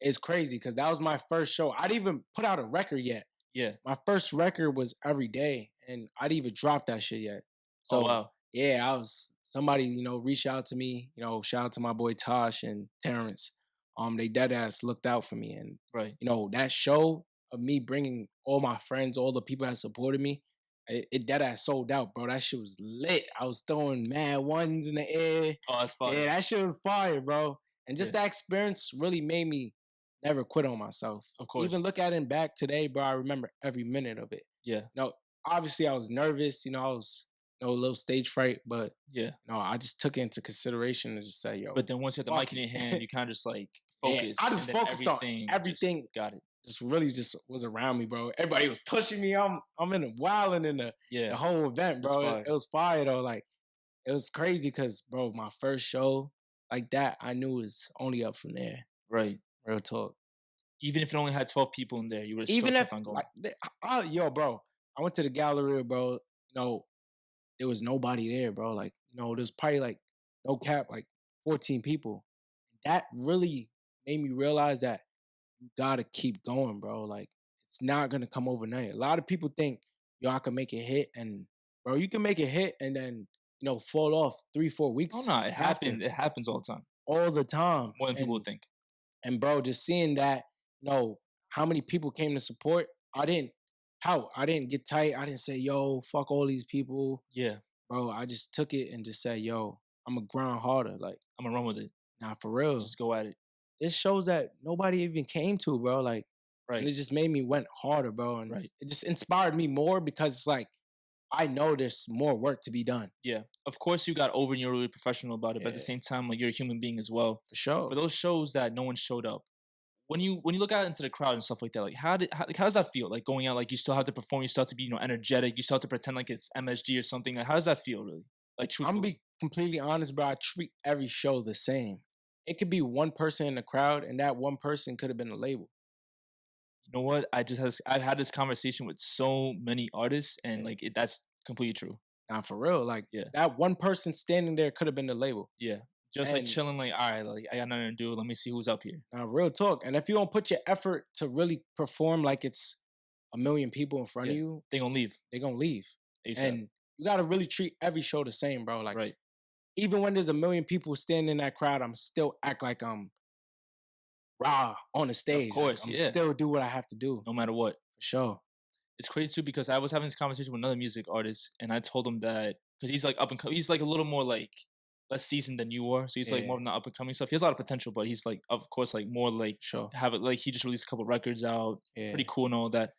it's crazy because that was my first show. I didn't even put out a record yet. Yeah. My first record was Every Day, and I didn't even drop that shit yet. Oh So wow. yeah, I was somebody, reached out to me, shout out to my boy Tosh and Terrence. They dead ass looked out for me. And, Right. that show of me bringing all my friends, all the people that supported me, it dead ass sold out, bro. That shit was lit. I was throwing mad ones in the air. Oh, that's fun. Yeah, that shit was fire, bro. And just Yeah. that experience really made me never quit on myself. Of course. Even look at it back today, bro, I remember every minute of it. Yeah. Obviously I was nervous, I was a little stage fright, but Yeah. I just took it into consideration and just say, yo. But then once you have the fuck mic in it. your hand, you kind of just like Yeah, focus. I just and then focused on everything. just got it. Just really just was around me, bro. Everybody was pushing me. I'm in the wilding in the Yeah. whole event, That's bro. fire. It was fire though. Like it was crazy because, bro, my first show like that, I knew was only up from there. Right. Real talk. Even if it only had 12 people in there, you would have Even still if kept on going. like, yo, bro, I went to the gallery, bro. There was nobody there, bro. Like, there's probably like no cap, like 14 people. That really made me realize that you gotta keep going, bro. Like, it's not gonna come overnight. A lot of people think, yo, I can make it hit, and bro, you can make it hit and then fall off 3-4 weeks. Oh no, it after. happened. It happens all the time. All the time. More than people would think. And bro, just seeing that, how many people came to support, I didn't pout. I didn't get tight. I didn't say, yo, fuck all these people. Yeah. Bro, I just took it and just said, yo, I'm gonna grind harder. Like, I'm gonna run with it. nah, for real. Just go at it. This shows that nobody even came to, bro. Like, Right. and it just made me went harder, bro. And Right. it just inspired me more because it's like, I know there's more work to be done. Yeah. Of course you got over and you're really professional about it, but at the Yeah. same time, like you're a human being as well. For sure. For those shows that no one showed up, when you look out into the crowd and stuff like that, like how does that feel? Like going out, like you still have to perform, you still have to be, energetic, you still have to pretend like it's MSG or something. Like how does that feel really? Like I'm truthfully. gonna be completely honest, bro. I treat every show the same. It could be one person in the crowd, and that one person could have been a label. You know what? I've had this conversation with so many artists, and Yeah. like that's completely true. Nah, for real. Like Yeah, that one person standing there could have been the label. yeah. Just like And chilling, like all right, like I got nothing to do. Let me see who's up here. real talk. And if you don't put your effort to really perform like it's a million people in front Yeah, of you, they gonna leave they're gonna leave. ASAP. And you gotta really treat every show the same, bro. Like Right. even when there's a million people standing in that crowd, I'm still act like I'm raw on the Of stage. Like course, I'm yeah. still do what I have to do No matter what. for sure. It's crazy too because I was having this conversation with another music artist, and I told him that because he's like up and he's like a little more like less seasoned than you are, so he's like more Yeah, of the up and coming stuff. He has a lot of potential, but he's like, of course, like more like sure. have it like he just released a couple records out, Yeah. pretty cool and all that.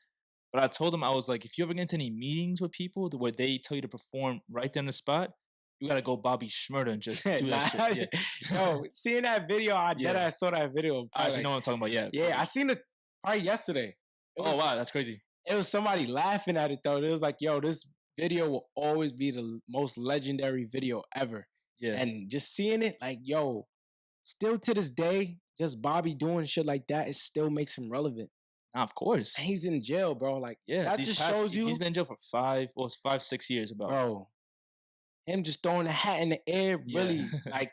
But I told him I was like, if you ever get into any meetings with people where they tell you to perform right there on the spot, you gotta go Bobby Schmurda and just do that Nah, shit. Yeah, yo, seeing that video, I dead yeah. ass saw that video. I Probably actually know like, what I'm talking about. Yeah. yeah, I seen it probably yesterday. It Oh wow, was that's crazy. it was somebody laughing at it though. It was like, yo, this video will always be the most legendary video ever. Yeah. And just seeing it, like, yo, still to this day, just Bobby doing shit like that, it still makes him relevant. Nah, of course. And he's in jail, bro. Like, Yeah. that just shows you, he's been in jail for 5, 6 years about. bro, him just throwing a hat in the air, Yeah. really, like,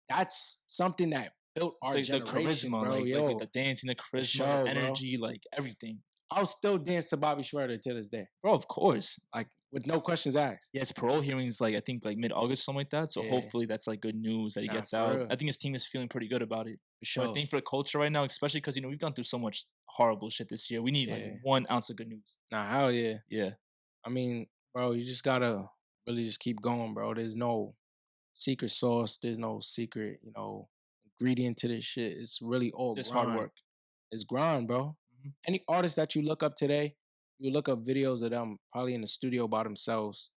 that's something that built our The generation, charisma, bro. like Yo, the dancing, the charisma, sure, the bro. energy, like everything. I'll still dance to Bobby Schmurda to this day, Bro, of course. like, with no questions asked. Yeah, his parole hearings like I think like mid-August, something like that. So Yeah. hopefully that's like good news that he Nah, gets for out. real. I think his team is feeling pretty good about it. For So sure. I think for the culture right now, especially because we've gone through so much horrible shit this year, we need like Yeah. 1 ounce of good news. Nah, hell yeah. Yeah, I mean, bro, you just gotta really just keep going, bro. There's no secret sauce. There's no secret, ingredient to this shit. It's really all just grind. hard work. It's grind, bro. Mhm. Any artist that you look up today, you look up videos of them probably in the studio by themselves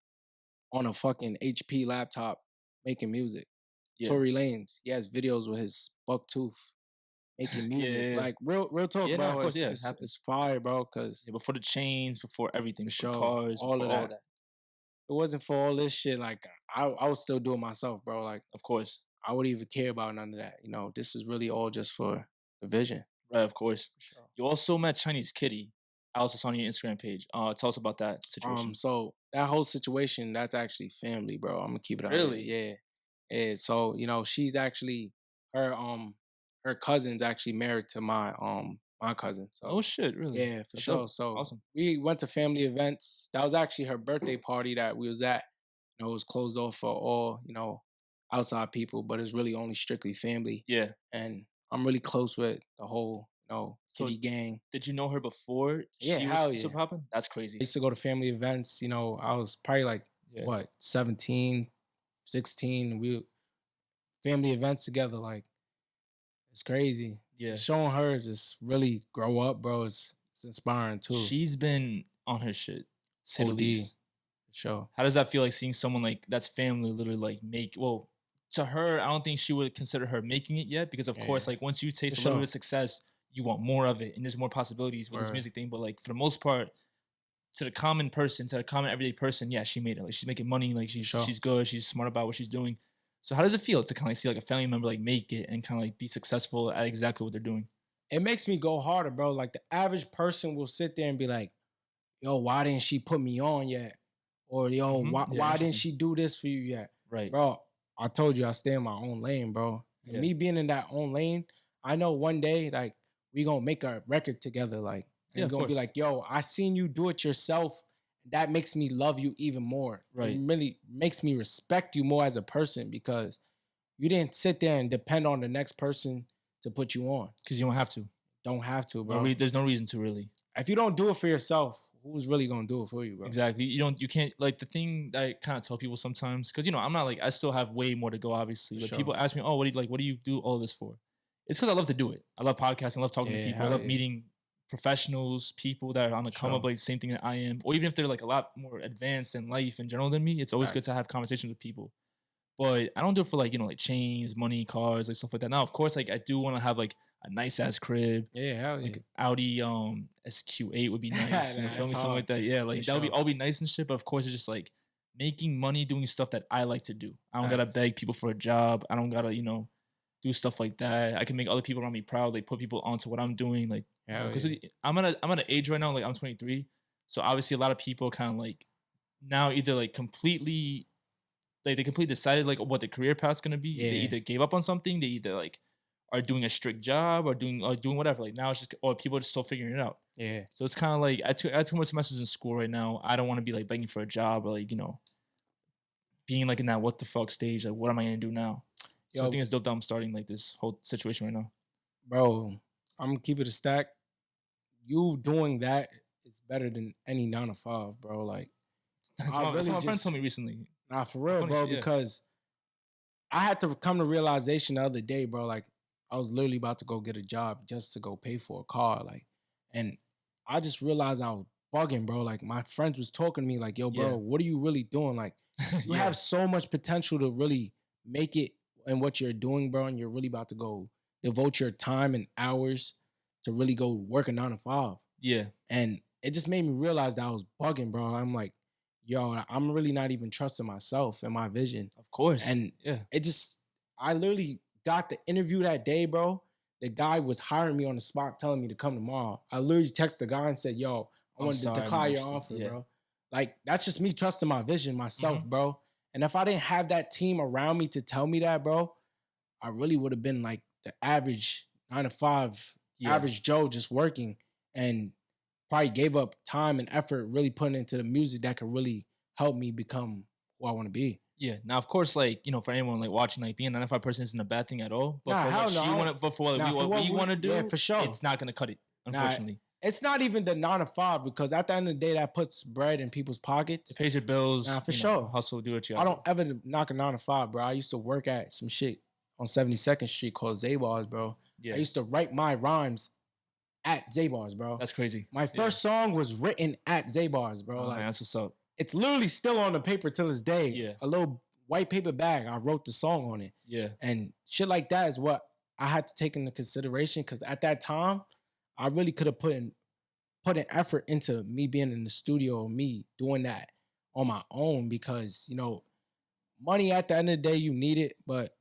on a fucking HP laptop making music. Yeah, Tory Lanez, he has videos with his buck tooth making music. yeah. Like real talk, Yeah, no, bro. of course, yeah, it it's, happens. it's fire, bro. Cause Yeah, before the chains, before everything, For before sure, cars, all before of all that. that. it wasn't for all this shit, like I would still do it myself, bro. Like Of course, I wouldn't even care about none of that. This is really all just for the vision. right? Of course. Sure. You also met Chinese Kitty. I also saw on your Instagram page. Tell us about that situation. So that whole situation, that's actually family, bro. I'm gonna keep it on. Really? Yeah. Yeah. So, she's actually her cousin's actually married to my cousin. So Oh shit, really? yeah, for That's sure. dope. So Awesome. we went to family events. That was actually her birthday party that we was at. It was closed off for all, outside people, but it's really only strictly family. Yeah. And I'm really close with the whole, So- Kitty gang. Did you know her before Yeah, she hell was yeah. super popping? That's I crazy. used to go to family events, I was probably like, Yeah. what, 17, 16. We family events together, like, it's crazy. Yeah. Showing her just really grow up, bro, it's inspiring too. She's been on her shit, say the OD. least. Sure. How does that feel like seeing someone like that's family literally like to her, I don't think she would consider her making it yet because of course, Yeah. like once you taste For a little bit sure. of success, you want more of it and there's more possibilities with this Word. music thing. But like for the most part, to the common person, to the common everyday person, yeah, she made it. Like she's making money, like Sure. she's good, she's smart about what she's doing. So how does it feel to kind of like see like a family member like make it and kind of like be successful at exactly what they're doing? It makes me go harder, bro. Like the average person will sit there and be like, yo, why didn't she put me on yet? Or yo, Mhm. why, Yeah, why didn't interesting. she do this for you yet? Right. Bro, I told you I stay in my own lane, bro. And Yeah. me being in that own lane, I know one day, like, we gonna make a record together, like, Yeah, and of gonna be course. like, yo, I seen you do it yourself. That makes me love you even more. Right. It really makes me respect you more as a person because you didn't sit there and depend on the next person to put you on. Because you don't have to. Don't have to, bro. There's no reason to really. If you don't do it for yourself, who's really gonna do it for you, bro? Exactly. You can't like the thing that I kind of tell people sometimes because I'm not like I still have way more to go obviously. For But people sure. ask me, oh, what do you do all this for? It's because I love to do it. I love podcasting. I love talking to Yeah, people. I hell love yeah. meeting professionals, people that are on the come up Sure. like the same thing that I am, or even if they're like a lot more advanced in life in general than me. It's always Right. good to have conversations with people. But I don't do it for like like chains, money, cars, like stuff like that. Now, of course, like I do want to have like a nice ass crib. Yeah, hell yeah. Like Audi SQ8 would be nice. Nah, Feel me? that's Something like hard. that. Yeah, like For that would be sure. all be nice and shit. But of course, it's just like making money doing stuff that I like to do. I don't gotta Facts. beg people for a job. I don't gotta, do stuff like that. I can make other people around me proud, like put people onto what I'm doing, like Hell because yeah. I'm at an age right now, like I'm 23, so obviously a lot of people kind of like now either like completely like they completely decided like what the career path's gonna be. They Yeah. either gave up on something, they either like are doing a strict job or doing whatever. Like now it's just or people are just still figuring it out. Yeah. So it's kind of like I had too much semesters in school right now. I don't want to be like begging for a job or like being like in that what the fuck stage. Like what am I gonna do now? So I Yo, think it's dope that I'm starting like this whole situation right now. bro, I'm gonna keep it a stack. You doing that is better than any 9 to 5, bro. Like I That's really what my friend told just me recently. nah for The real, funny bro, shit, yeah. because I had to come to realization the other day, bro. Like I was literally about to go get a job just to go pay for a car. Like, and I just realized I was bugging, bro. Like my friends was talking to me like, yo, bro, Yeah. what are you really doing? Like, you Yeah. have so much potential to really make it in what you're doing, bro. And you're really about to go devote your time and hours to really go work a 9 to 5. Yeah. And it just made me realize that I was bugging, bro. I'm like, yo, I'm really not even trusting myself and my vision. Of course. And Yeah. it just, I literally got the interview that day, bro. The guy was hiring me on the spot, telling me to come tomorrow. I literally texted the guy and said, yo, I I'm wanted to sorry, I'm not decline your interested. offer, Yeah. bro. Like, that's just me trusting my vision, myself, Mhm. bro. And if I didn't have that team around me to tell me that, bro, I really would have been like the average 9 to 5, Yeah. average Joe just working and probably gave up time and effort really putting into the music that could really help me become who I want to be. Yeah. Now, of course, like for anyone like watching, like being a 9 to 5 person isn't a bad thing at all. But Nah, for what hell no. she wanted, but for Nah, for what what we want to yeah, do, for sure. it's not gonna cut it, Nah, unfortunately. it's not even the 9 to 5 because at the end of the day, that puts bread in people's pockets. It pays your bills. Nah, for sure. Hustle, do what you I got. don't ever knock a 9 to 5, bro. I used to work at some shit on 72nd Street called Zabar's, bro. Yeah. I used to write my rhymes at Zabar's, bro. That's crazy. My first song was written at Zabar's, bro. Oh, Like man, that's what's up. it's literally still on the paper till this day. Yeah. A little white paper bag. I wrote the song on it. Yeah. And shit like that is what I had to take into consideration because at that time, I really could have put in effort into me being in the studio, me doing that on my own because money at the end of the day you need it, but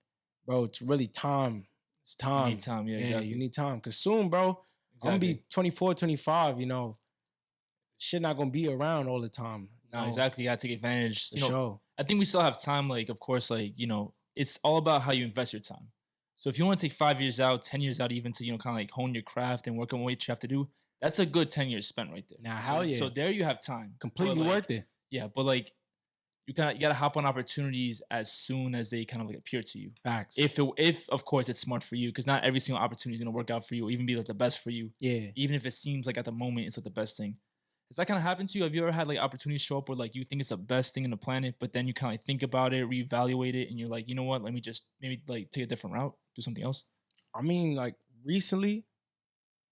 bro, it's really time. It's You time. need time. Yeah. Yeah, Exactly. you need time. Cause soon, bro, I'm gonna Exactly. be 24, 25, shit not gonna be around all the time. No, exactly. You gotta take advantage. For sure. I think we still have time. Like, of course, like it's all about how you invest your time. So if you want to take 5 years out, 10 years out, even to kind of like hone your craft and work on what you have to do, that's a good 10 years spent right there. Nah, So- hell yeah. So there you have time. Completely But, like, worth it. Yeah, but like you gotta hop on opportunities as soon as they kind of like appear to you. Facts. If of course it's smart for you, because not every single opportunity is gonna work out for you or even be like the best for you. Yeah. Even if it seems like at the moment it's like the best thing. Has that kind of happened to you? Have you ever had like opportunities show up where like you think it's the best thing in the planet, but then you kind of like think about it, reevaluate it, and you're like, you know what? Let me just maybe like take a different route, do something else. I mean, like recently,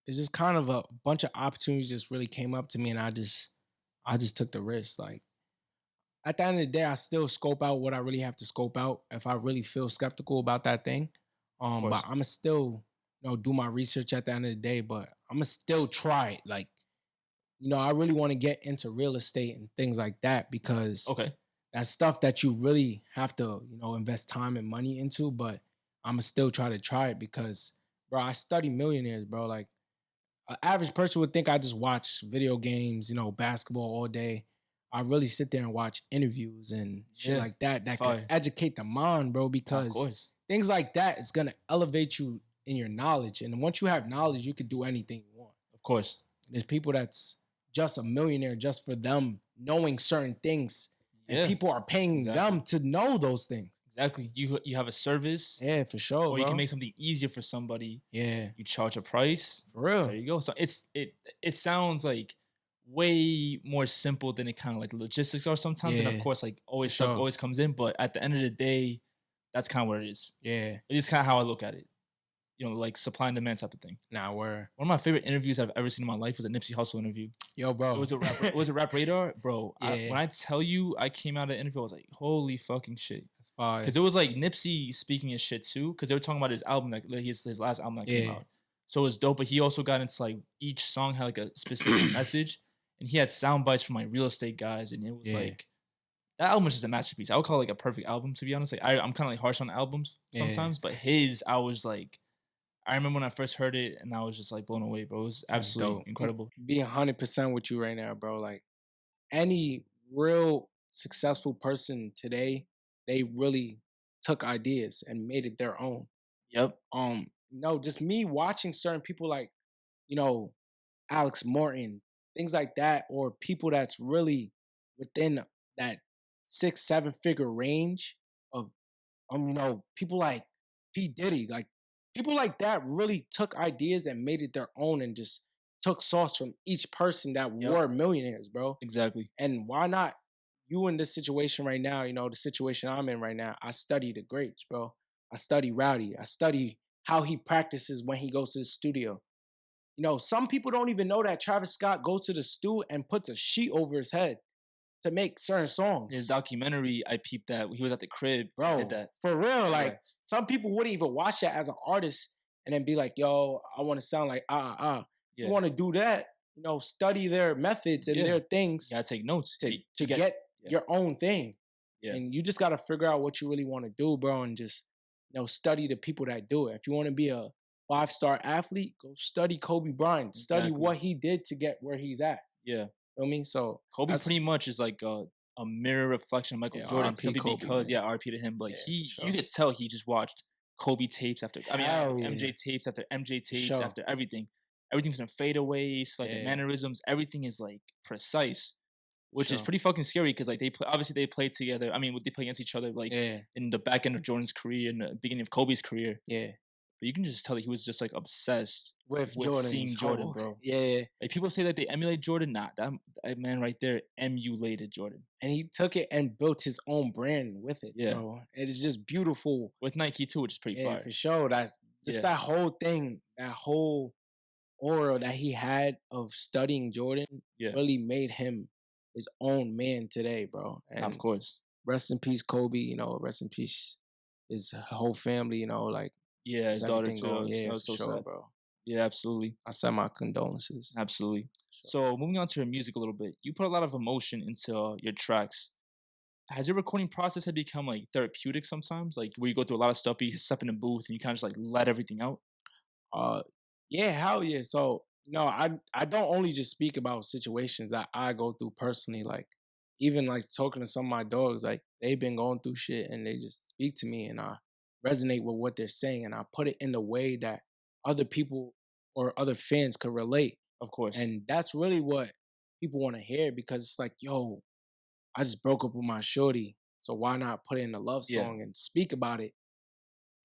it's just kind of a bunch of opportunities just really came up to me, and I just took the risk. Like at the end of the day, I still scope out what I really have to scope out if I really feel skeptical about that thing. But course. I'ma still, do my research at the end of the day, but I'ma still try it. Like, I really want to get into real estate and things like that because Okay. that's stuff that you really have to, invest time and money into. But I'ma still try it because, bro, I study millionaires, bro. Like, an average person would think I just watch video games, basketball all day. I really sit there and watch interviews and shit Yeah, like that it's that fire. can educate the mind, bro, Of because course. things like that is gonna elevate you in your knowledge. And once you have knowledge, you could do anything you want. Of course. There's people that's just a millionaire just for them knowing certain things. And Yeah. people are paying Exactly. them to know those things. Exactly. You have a service, Yeah, for sure. or you bro. can make something easier for somebody. Yeah, You charge a price. for real. There you go. So it sounds like way more simple than it kind of like logistics are sometimes. And of Yeah, course, like always for stuff sure. always comes in. But at the end of the day, that's kind of what it is. Yeah. It's kind of how I look at it. Like supply and demand type of thing. Nah, word. One of my favorite interviews I've ever seen in my life was a Nipsey Hussle interview. Yo, bro. It was a rap radar, bro. Yeah. When I tell you, I came out of the interview, I was like, holy fucking shit. That's fire. Because it was like Nipsey speaking his shit too. Because they were talking about his album, like his last album that came Yeah. out. So it was dope. But he also got into like each song had like a specific message, and he had sound bites from like real estate guys, and it was Yeah. like that album is just a masterpiece. I would call it like a perfect album, to be honest. Like I'm kind of like harsh on albums Yeah, sometimes, but his, I was like, I remember when I first heard it, and I was just like blown away, bro. It was that's absolutely dope. incredible. Being 100% with you right now, bro. Like any real successful person today, they really took ideas and made it their own. Yep. No, just me watching certain people like, you know, Alex Morton, things like that, or people that's really within that 6, 7 figure range of people like P. Diddy, like people like that really took ideas and made it their own and just took sauce from each person that Yep. were millionaires, bro. Exactly. And why not you in this situation right now, the situation I'm in right now, I study the greats, bro. I study Rowdy. I study how he practices when he goes to the studio. Some people don't even know that Travis Scott goes to the stew and puts a sheet over his head to make certain His songs. documentary, I peeped that he was at the crib, he did Bro, that. for real. Yeah. Like some people wouldn't even watch that as an artist and then be like, yo, I want to sound like You Yeah. want to do that, study their methods and Yeah. their You things gotta take notes to get. get Yeah. your own thing. Yeah. And you just gotta figure out what you really want to do, bro, and just study the people that do it. If you want to be a 5-star athlete, go study Kobe Bryant. Study Exactly. what he did to get where he's at. Yeah. Feel me? So Kobe that's pretty much is like a mirror reflection of Michael yeah, Jordan RP simply Kobe, because, man. yeah, RP to him. But Yeah, for you sure. could tell he just watched Kobe tapes after, Hell yeah. MJ tapes after MJ tapes Sure. after everything. Everything from the fadeaways, like the Yeah. mannerisms, everything is like precise, which is Sure. pretty fucking scary because like obviously they played together. I mean, they play against each other like Yeah. in the back end of Jordan's career and the beginning of Kobe's career. Yeah. But you can just tell that he was just like obsessed With with Jordan's seeing Jordan, whole bro. yeah. Like people say that they emulate Jordan, nah, that man right there emulated Jordan. And he took it and built his own brand with it, Yeah. bro. It is just beautiful. With Nike too, which is pretty Yeah, fire. for sure. That's just Yeah. that whole thing, that whole aura that he had of studying Jordan Yeah. really made him his own man today, bro. And Of course. rest in peace, Kobe. Rest in peace his whole family. Like Yeah, his just daughter everything too. going. Yeah, That for was so sure, sad. bro. Yeah, absolutely. I send my condolences. Absolutely. Sure. So moving on to your music a little bit, you put a lot of emotion into your tracks. Has your recording process had become like therapeutic sometimes? Like where you go through a lot of stuff, but you step in the booth and you kind of just like let everything out? Uh, yeah, hell yeah. So I don't only just speak about situations that I go through personally. Like even like talking to some of my dogs, like they've been going through shit and they just speak to me and I resonate with what they're saying and I put it in the way that other people or other fans could relate. Of course. And that's really what people want to hear because it's like, yo, I just broke up with my shorty. So why not put in a love Yeah. song and speak about it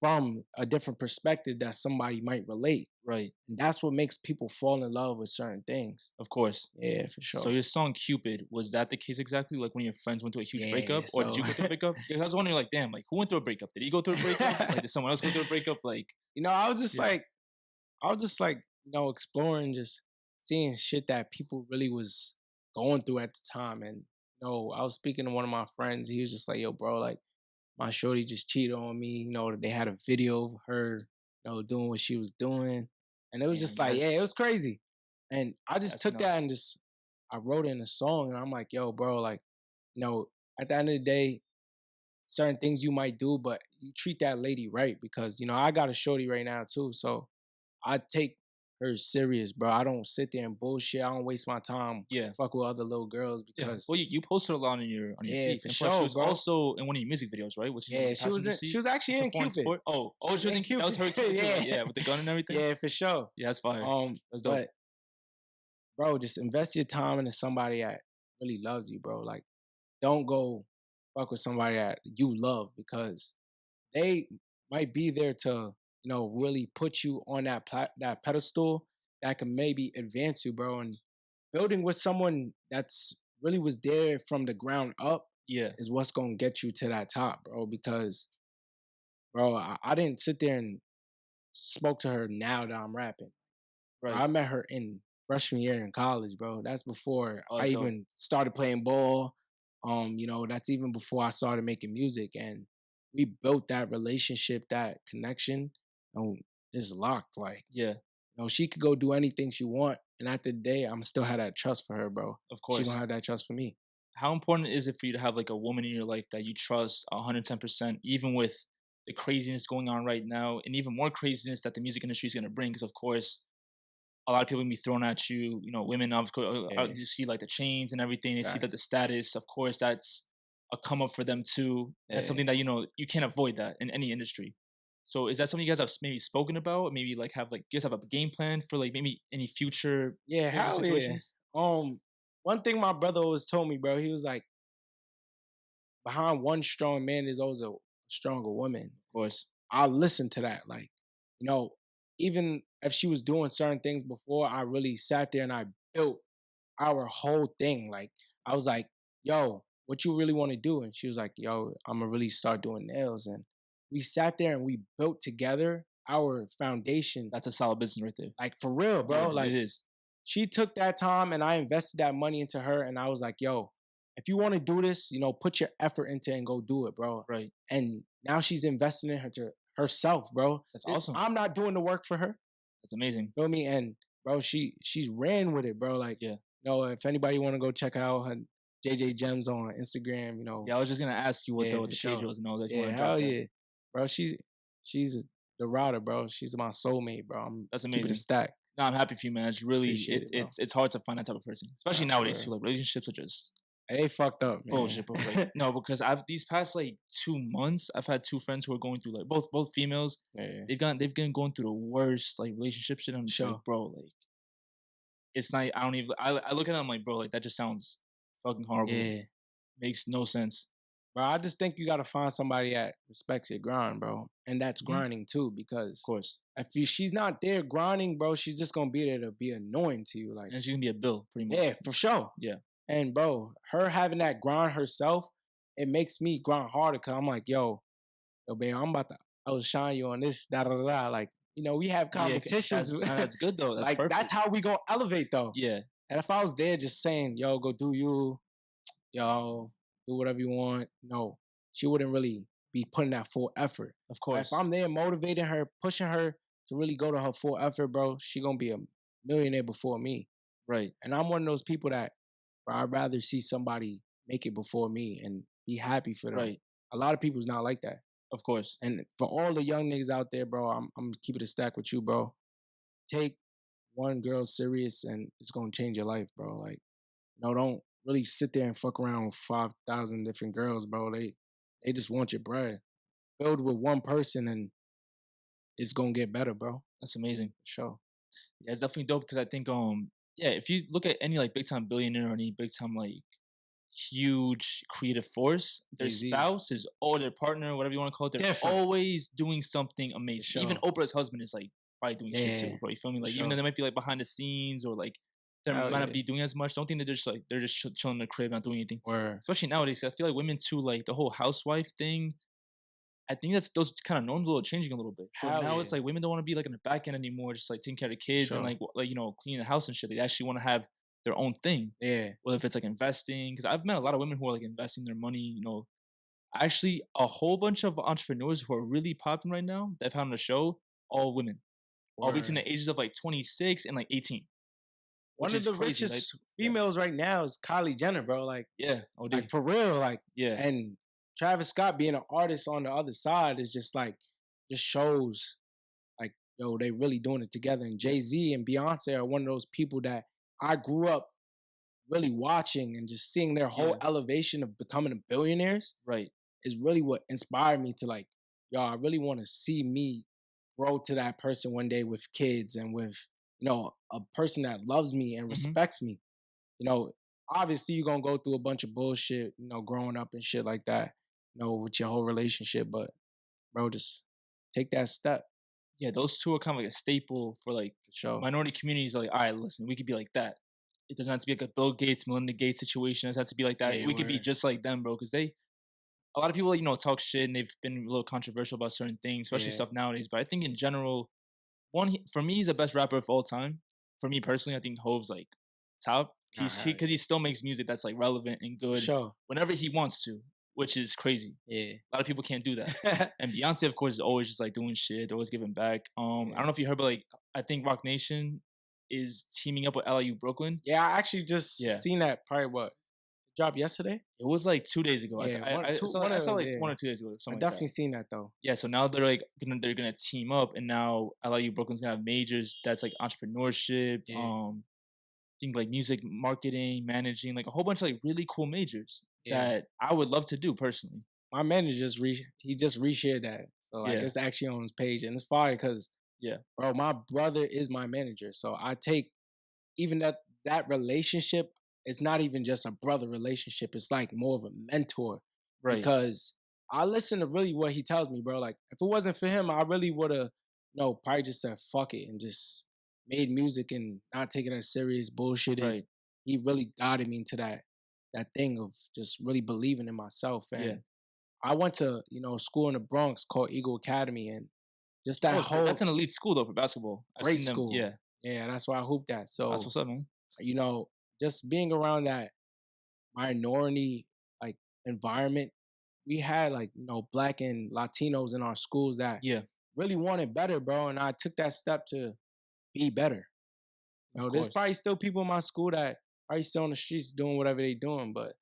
from a different perspective that somebody might relate? Right. And that's what makes people fall in love with certain things. Of course. Yeah, for sure. So your song Cupid, was that the case exactly? Like when your friends went through a huge Yeah, breakup? Or did you go through a breakup? Because I was wondering like, damn, like who went through a breakup? Did he go through a breakup? Like did someone else go through a breakup? Like I was just Yeah. like, exploring, just seeing shit that people really was going through at the time. And, I was speaking to one of my friends. He was just like, yo, bro, like, my shorty just cheated on me. They had a video of her, doing what she was doing. And it was Damn, just like, yeah, it was crazy. And I just that's took that and nuts. I wrote it in a song. And I'm like, yo, bro, like, at the end of the day, certain things you might do, but you treat that lady right because, I got a shorty right now too. So I take her serious, bro. I don't sit there and bullshit. I don't waste my time Yeah. fuck with other little girls Yeah. because Well, you posted a lot on your Yeah, feed. for And plus, she sure, was bro. also in one of your music videos, right? Which is yeah, she was actually in for foreign Cupid. sport. Oh, she was in Cupid. That was her Cupid too. Like, yeah, with the gun and everything. Yeah, for sure. Yeah, that's fire. That's dope. But bro, just invest your time into somebody that really loves you, bro. Like, don't go fuck with somebody that you love because they might be there to, really put you on that pedestal that can maybe advance you, bro. And building with someone that's really was there from the ground up Yeah. is what's gonna get you to that top, bro. Because, bro, I didn't sit there and spoke to her now that I'm rapping. Right. I met her in freshman year in college, bro. That's before Oh, I that's dope. even started playing ball. That's even before I started making music. And we built that relationship, that connection, and it's locked. Like, Yeah. she could go do anything she want. And at the day, I'm still have that trust for her, bro. Of She course. gonna have that trust for me. how important is it for you to have like a woman in your life that you trust 110%, even with the craziness going on right now, and even more craziness that the music industry is going to bring? Because of course, a lot of people can be thrown at you. You know, women of course, Yeah, you see like the chains and everything. They see right. that the status. Of course, that's a come up for them too. That's Yeah. something that you can't avoid that in any industry. So is that something you guys have maybe spoken about? Maybe like have like you guys have a game plan for like maybe any future Yeah, crazy hell yeah. situations? One thing my brother always told me, bro, he was like, behind one strong man is always a stronger woman. Of course, I listened to that. Like, you know, even if she was doing certain things before, I really sat there and I built our whole thing. Like, I was like, yo, what you really want to do? And she was like, yo, I'm gonna really start doing nails. And we sat there and we built together our foundation. that's a solid business right there. Like for real, bro. Yeah, it Like is. she took that time and I invested that money into her. And I was like, yo, if you want to do this, put your effort into it and go do it, bro. Right. And now she's investing in herself, bro. That's awesome. I'm not doing the work for her. That's amazing. Feel me? And bro, she's ran with it, bro. Like, Yeah. if anybody want to go check out her JJ Gems on Instagram, Yeah, I was just gonna ask you what yeah, the for the page sure. was and all that. You Yeah, want to drop hell that? yeah, bro. She's the router, bro. She's my soulmate, bro. I'm That's keeping it amazing. stacked. No, I'm happy for you, man. It's really Appreciate it, bro. it's hard to find that type of person, especially Nah, for nowadays too. real. Like relationships are just They fucked up, man. bullshit, bro. Like no, because I've these past like 2 months, I've had two friends who are going through like both females. Yeah, They've been going through the worst like relationship shit. I'm just like, sure. bro, like it's not. I don't even. I look at it. I'm like, bro, like that just sounds fucking horrible. Yeah. Makes no sense. Bro, I just think you gotta find somebody that respects your grind, bro. And that's Mhm. grinding too, Of because course, she's not there grinding, bro, she's just gonna be there to be annoying to you. Like, and she's gonna be a bill, pretty much. yeah, for sure. Yeah, And bro, her having that grind herself, it makes me grind harder because I'm like, yo, babe, I'm about to outshine you on this, da da da da. Like, we have yeah. competitions. That's good though. That's Like, perfect. that's how we gonna elevate though. Yeah, And if I was there just saying, yo, go do you, yo, do whatever you want, no, she wouldn't really be putting that full effort. of But if course. I'm there motivating her, pushing her to really go to her full effort, bro, she gonna be a millionaire before me. Right. And I'm one of those people that, bro, I'd rather see somebody make it before me and be happy for them. Right. A lot of people's not like that. Of course. And for all the young niggas out there, bro, I'm keeping it a stack with you, bro. Take one girl serious and it's gonna change your life, bro. Like, don't really sit there and fuck around with 5,000 different girls, bro. They just want your bread. Build with one person and it's gonna get better, bro. That's amazing. For sure. Yeah, it's definitely dope because I think yeah, if you look at any like big time billionaire or any big time like huge creative force, their Jay-Z. spouse is or their partner, whatever you want to call it, they're Different. always doing something amazing. Even Sure. Oprah's husband is like probably doing shit too, Yeah, bro. You feel me? Like for even though sure. they might be like behind the scenes or like they Hell might not yeah. be doing as much. Don't think they're just chilling in the crib, not doing anything. Word. Especially nowadays, I feel like women too, like the whole housewife thing. I think that's those kind of norms are changing a little bit. So Hell now yeah. it's like women don't want to be like in the back end anymore, just like taking care of the kids and Sure. like cleaning the house and shit. They actually want to have their own thing. Yeah. Whether if it's like investing, because I've met a lot of women who are like investing their money. Actually a whole bunch of entrepreneurs who are really popping right now that I've had on the show, all women, all between Word. the ages of like 26 and like 18. One Which of is the crazy, richest yeah. females right now is Kylie Jenner, bro. Like, Yeah, oh like for real, like, yeah, and Travis Scott being an artist on the other side is just like, just shows like, yo, they really doing it together. And Jay-Z and Beyonce are one of those people that I grew up really watching and just seeing their whole Yeah. elevation of becoming billionaires right, is really what inspired me to like, yo, I really want to see me grow to that person one day with kids and with, a person that loves me and Mhm. respects me. Obviously you're gonna go through a bunch of bullshit, growing up and shit like that, with your whole relationship. But bro, just take that step. yeah. Those two are kind of like a staple for like Sure. minority communities. Like, all right, listen, we could be like that. It doesn't have to be like a Bill Gates, Melinda Gates situation. It doesn't have to be like that. Yeah, We could be word. just like them, bro. Because a lot of people, talk shit and they've been a little controversial about certain things, especially Yeah. stuff nowadays. But I think in general, for me, he's the best rapper of all time. For me personally, I think Hov's like top. Because he still makes music that's like relevant and good Sure. whenever he wants to, which is crazy. Yeah. A lot of people can't do that. And Beyonce, of course, is always just like doing shit, always giving back. I don't know if you heard, but like I think Rock Nation is teaming up with LIU Brooklyn. Yeah, I actually just Yeah. seen that probably dropped yesterday? It was like 2 days ago. Yeah, I one of saw those. like Yeah, 1 or 2 days ago, I something like that. definitely seen that though. Yeah, so now they're gonna team up, and now LIU Brooklyn's gonna have majors that's like entrepreneurship, Yeah, think like music marketing, managing, like a whole bunch of like really cool majors yeah. that I would love to do personally. My manager he just reshared that, so like Yeah, it's actually on his page, and it's fire because yeah, bro, my brother is my manager, so I take even that relationship is not even just a brother relationship. It's like more of a mentor right, because I listen to really what he tells me, bro. Like if it wasn't for him, I really would have probably just said fuck it and just made music and not taking it as serious, bullshitted. right. He really guided me into that thing of just really believing in myself. Yeah. And I went to, school in the Bronx called Eagle Academy and just that Oh, that's whole an elite school though for basketball. I've great seen them. school. Yeah, Yeah, that's why I hooped at. that's So what's up, man. you know, just being around that minority like environment, we had like, black and Latinos in our schools that Yeah, really wanted better, bro. And I took that step to be better. of There's course. probably still people in my school that are still on the streets doing whatever they doing, but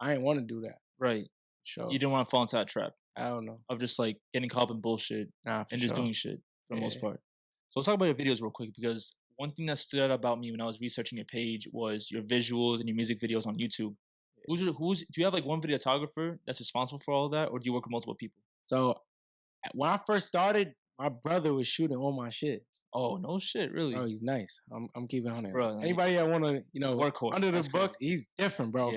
I ain't want to do that. Right. You Sure. didn't want to fall into that trap I don't know. of just like getting caught up in bullshit Nah, for and just sure. doing shit for the most Yeah. part. So let's talk about your videos real quick because one thing that stood out about me when I was researching your page was your visuals and your music videos on YouTube. Do you have like one videographer that's responsible for all of that, or do you work with multiple people? So when I first started, my brother was shooting all my shit. Oh no shit, Bro, really, he's nice. I'm keeping on it. bro? Anybody that wanna, Workhorse. under the That's book, crazy. he's different, bro.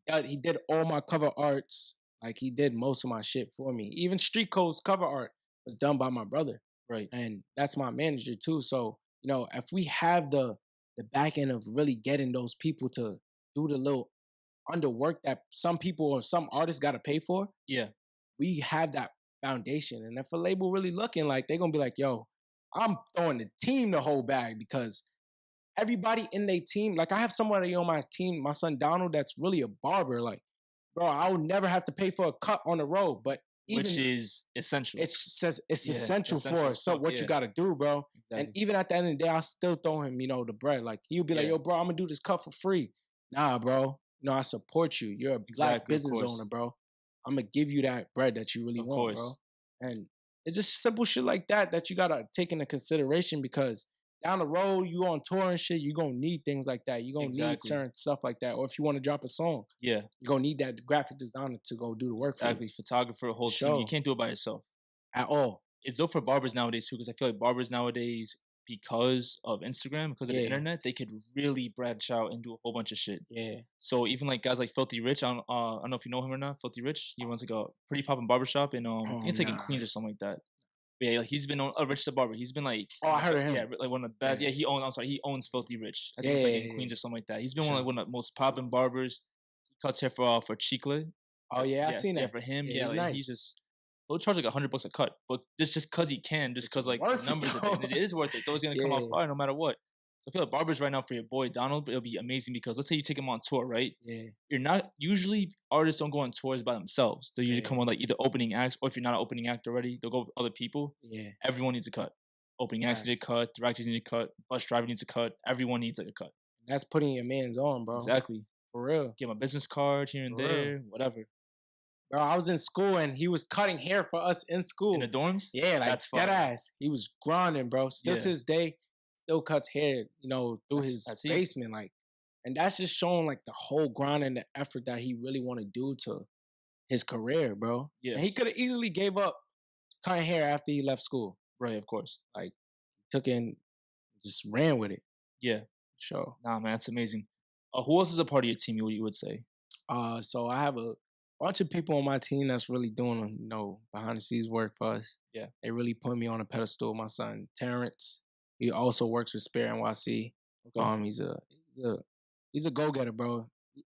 Yeah, He did all my cover arts. Like he did most of my shit for me. Even Street Code's cover art was done by my brother. right. And that's my manager too. So, if we have the back end of really getting those people to do the little underwork that some people or some artists gotta pay for, Yeah, we have that foundation. And if a label really looking like they're gonna be like, yo, I'm throwing the team the whole bag because everybody in their team, like I have somebody on my team, my son Donald, that's really a barber. Like, bro, I would never have to pay for a cut on the road, but which even is essential. it says it's Yeah, essential essential for as so fuck, what you yeah. gotta do, bro. And Exactly. even at the end of the day, I still throw him, the bread. Like he'll be like, Yeah, yo, bro, I'm gonna do this cut for free. Nah, bro. I support you. You're a black exactly. Of business owner, course. bro. I'm gonna give you that bread that you really Of want, bro. course. And it's just simple shit like that you gotta take into consideration because down the road, you on tour and shit, you're gonna need things like that. You're gonna need Exactly. certain stuff like that. Or if you want to drop a song, Yeah, you're gonna need that graphic designer to go do the work for you. exactly. Photographer, whole team. You Sure. can't do it by yourself. At all. It's dope for barbers nowadays too, because I feel like barbers nowadays, because of Instagram, because of the Yeah. internet, they could really branch out and do a whole bunch of shit. Yeah. So even like guys like Filthy Rich, I don't know if you know him or not. Filthy Rich, he runs like a pretty poppin' barbershop in I think it's like in Nah. Queens or something like that. But yeah, like he's been on Rich the Barber. He's been like Oh, I heard of him. yeah, like one of the best. Yeah. Yeah, he owns Filthy Rich. I Yeah, think it's like yeah, in yeah, Queens yeah. or something like that. He's been Sure. one of the most poppin' barbers. He cuts hair for Chicle. Oh yeah, I Yeah, seen yeah, that. for him, Yeah, yeah, he's like nice. he's just he'll charge like $100 a cut, but this just cause he can, just It's cause like worth the it, numbers are though. there, and it is worth it. It's always gonna come out Yeah. fire no matter what. So I feel like barbers right now for your boy Donald, it'll be amazing because let's say you take him on tour, right? Yeah. You're not usually artists don't go on tours by themselves. They usually Yeah. come on like either opening acts, or if you're not an opening act already, they'll go with other people. Yeah. Everyone needs a cut. Opening acts need a Facts. cut. Directors need a cut. Bus driver needs a cut. Everyone needs like a cut. That's putting your man's on, bro. Exactly. For real. Give him a business card here and For real. there, whatever. Bro, I was in school and he was cutting hair for us in school. In the dorms, Yeah, like that's that fire. ass. He was grinding, bro. Still Yeah. to this day, still cuts hair, through his That's heat. basement. Like, and that's just showing like the whole grind and the effort that he really want to do to his career, bro. Yeah. And he could have easily gave up cutting hair after he left school. Right, of course. Like, took in, just ran with it. Yeah. Sure. Nah, man, that's amazing. Who else is a part of your team? You would say? So I have a bunch of people on my team that's really doing, behind the scenes work for us. Yeah. They really put me on a pedestal. My son Terrence, he also works with Spare NYC. Okay. He's a go getter, bro.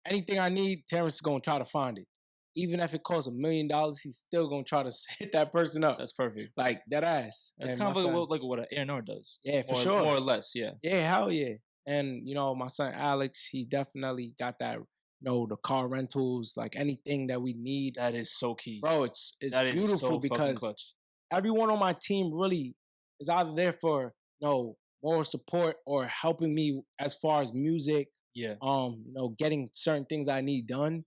Anything I need, Terrence is gonna try to find it. Even if it costs $1 million, he's still gonna try to hit that person up. That's perfect. Like that ass. That's And kind my of son- like what an A&R does. Yeah, for more, sure. More or less, yeah. Yeah, hell yeah. And my son Alex, he definitely got that. The car rentals, like anything that we need, That is so key. bro. It's That is beautiful so fucking because clutch. everyone on my team really is either there for moral support or helping me as far as music Yeah, Getting certain things I need done.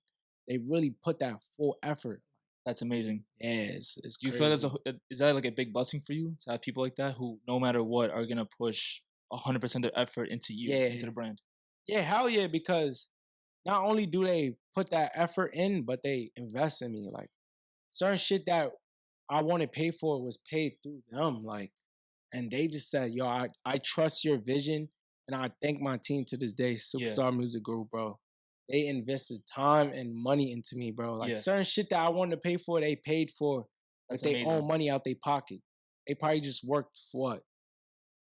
They really put that full effort. that's amazing. Yeah, it's Do you feel that's crazy. is that like a big blessing for you to have people like that who, no matter what, are gonna push 100% their effort into you, into Yeah, the brand? yeah, hell yeah, because not only do they put that effort in, but they invest in me. Like certain shit that I wanted paid for was paid through them. Like, and they just said, yo, I trust your vision. And I thank my team to this day, Yeah, Superstar Music Group, bro. They invested time and money into me, bro. Like yeah, certain shit that I wanted to pay for, they paid for with that's their amazing. own money out their pocket. They probably just worked for what,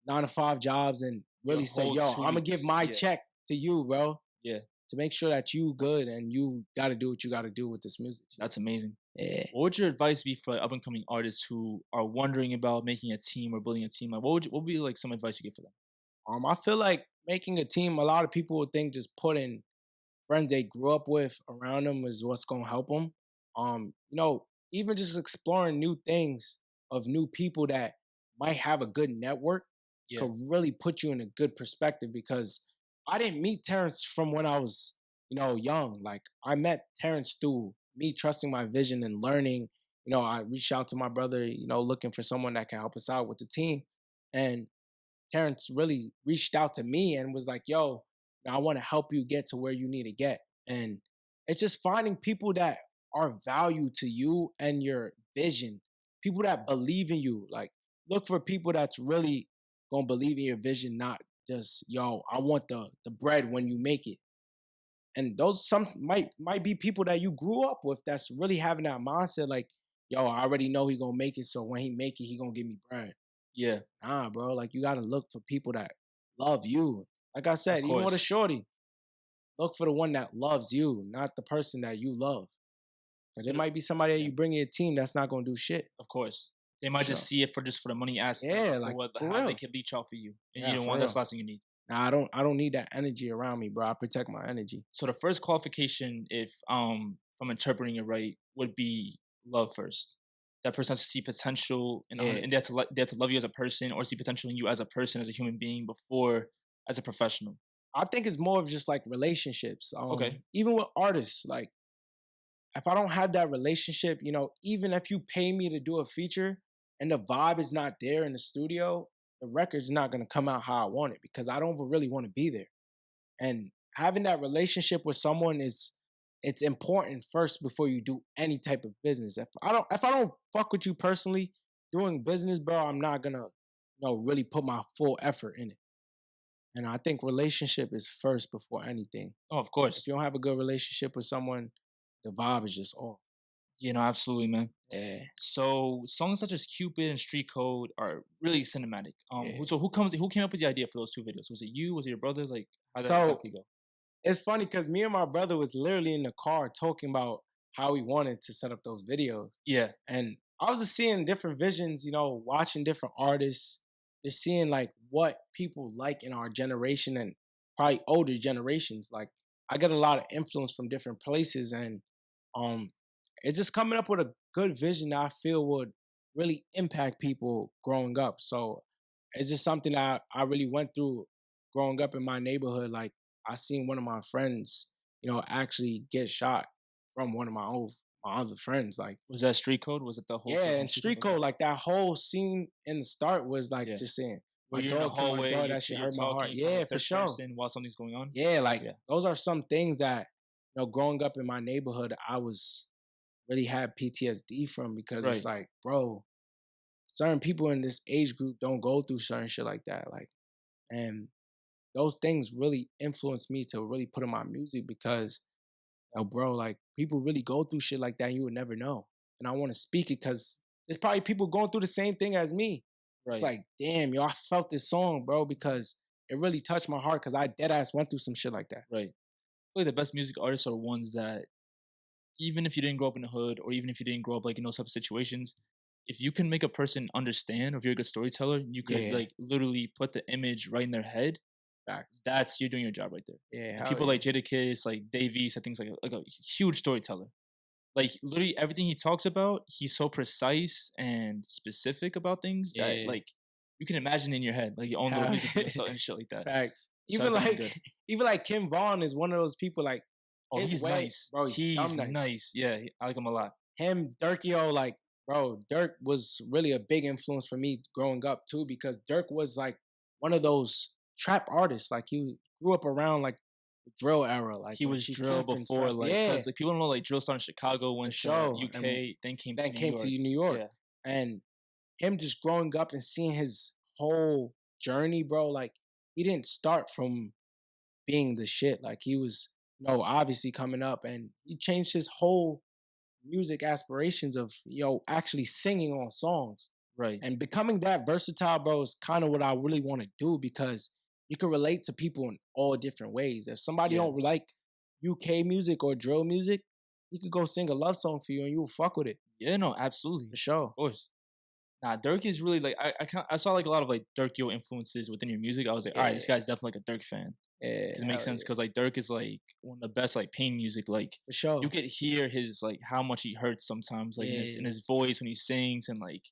9 to 5 jobs and Your really say, whole yo, 2 I'm gonna give weeks. my Yeah, check to you, bro, yeah, to make sure that you good and you gotta do what you gotta do with this music. that's amazing. Yeah. What would your advice be for up and coming artists who are wondering about making a team or building a team? Like, what would be like some advice you give for them? I feel like making a team, a lot of people would think just putting friends they grew up with around them is what's gonna help them. Even just exploring new things of new people that might have a good network Yeah, could really put you in a good perspective because I didn't meet Terrence from when I was, young. Like I met Terrence through me trusting my vision and learning. I reached out to my brother, looking for someone that can help us out with the team. And Terrence really reached out to me and was like, yo, I want to help you get to where you need to get. And it's just finding people that are value to you and your vision, people that believe in you. Like, look for people that's really gonna believe in your vision, not just, yo, I want the bread when you make it. And those some might be people that you grew up with that's really having that mindset, like, yo, I already know he gonna make it, so when he make it, he gonna give me bread. yeah, Nah, bro. Like you gotta look for people that love you. Like I of said, even with a course, shorty, look for the one that loves you, not the person that you love. Because so there might be somebody that yeah, you bring in a team that's not gonna do shit. of course. They For might just sure. see it for just for the money aspect, Yeah, for like what for how they real. can leech off of you, and you Yeah, don't for want that's the real. last thing you need. Nah, I don't need that energy around me, bro. I protect my energy. So the first qualification, if I'm interpreting it right, would be love first. That person has to see potential Yeah. and they have to love you as a person or see potential in you as a person, as a human being before as a professional. I think it's more of just like relationships. Okay. Even with artists, like if I don't have that relationship, even if you pay me to do a feature and the vibe is not there in the studio, the record's not gonna come out how I want it because I don't really want to be there. And having that relationship with someone is it's important first before you do any type of business. If I don't fuck with you personally doing business, bro, I'm not gonna really put my full effort in it. And I think relationship is first before anything. Oh, of If course. you don't have a good relationship with someone, the vibe is just off. Absolutely, man. Yeah, So songs such as Cupid and Street Code are really cinematic. yeah. Who came up with the idea for those two videos? Was it you? Was it your brother? Like, how did that So exactly go? it's funny because me and my brother was literally in the car talking about how we wanted to set up those videos. Yeah, And I was just seeing different visions, watching different artists, just seeing like what people like in our generation and probably older generations. Like I get a lot of influence from different places and um it's just coming up with a good vision that I feel would really impact people growing up. So it's just something that I really went through growing up in my neighborhood. Like I seen one of my friends, actually get shot from one of my other friends. Like was that Street Code? Was it the whole yeah, first one and Street Code? street Okay, code, like that whole scene in the start was like yeah. just saying, Where my you're in the dog killed my hallway, dog. That shit you're hurt my heart. talking kind of Yeah, like for third sure. person while something's going on. Yeah, like Yeah, those are some things that growing up in my neighborhood, I was really had PTSD from because it's right. like, bro, certain people in this age group don't go through certain shit like that. Like, and those things really influenced me to really put in my music because, bro, like people really go through shit like that. And you would never know. And I want to speak it because there's probably people going through the same thing as me. It's Right, like, damn, yo, I felt this song, bro, because it really touched my heart because I dead ass went through some shit like that. right. Really, the best music artists are ones that, even if you didn't grow up in the hood, or even if you didn't grow up like in those type of situations, if you can make a person understand, or if you're a good storyteller, you could Yeah, like literally put the image right in their head. facts. That's you're doing your job right there. Yeah, And hell people yeah. like Jadakiss, like Davies, I think like a huge storyteller. Like literally everything he talks about, he's so precise and specific about things that Yeah, like you can imagine in your head, like your own little hell music video yeah. so and shit like that. Facts. So even that's definitely good. like even like Kim Vaughn is one of those people like Oh, his he's way, nice. bro. He's dumb He's nice. nice. Yeah, I like him a lot. Him, Dirkio, like, bro, Dirk was really a big influence for me growing up too, because Dirk was like one of those trap artists. Like he grew up around like the drill era, like He when was Chief drill Keef and before, stuff. like, Yeah, cause like people don't know like drill started in Chicago, for went to sure. And UK, then came then to New came to York. New York. Yeah, And him just growing up and seeing his whole journey, bro, like he didn't start from being the shit. Like he was, obviously coming up and he changed his whole music aspirations of, actually singing on songs right. and becoming that versatile, bro, is kind of what I really want to do because you can relate to people in all different ways. If somebody Yeah, don't like UK music or drill music, he could go sing a love song for you and you'll fuck with it yeah, no, absolutely, for sure. of course. Nah, Dirk is really like I saw like a lot of like Dirkio influences within your music. I was like, all right, this Yeah, guy's definitely like a Dirk fan. yeah, Because it makes hell sense. yeah, Because like Dirk is like one of the best like pain music. Like for you sure. could hear his like how much he hurts sometimes, like in Yeah, his voice when he sings, and like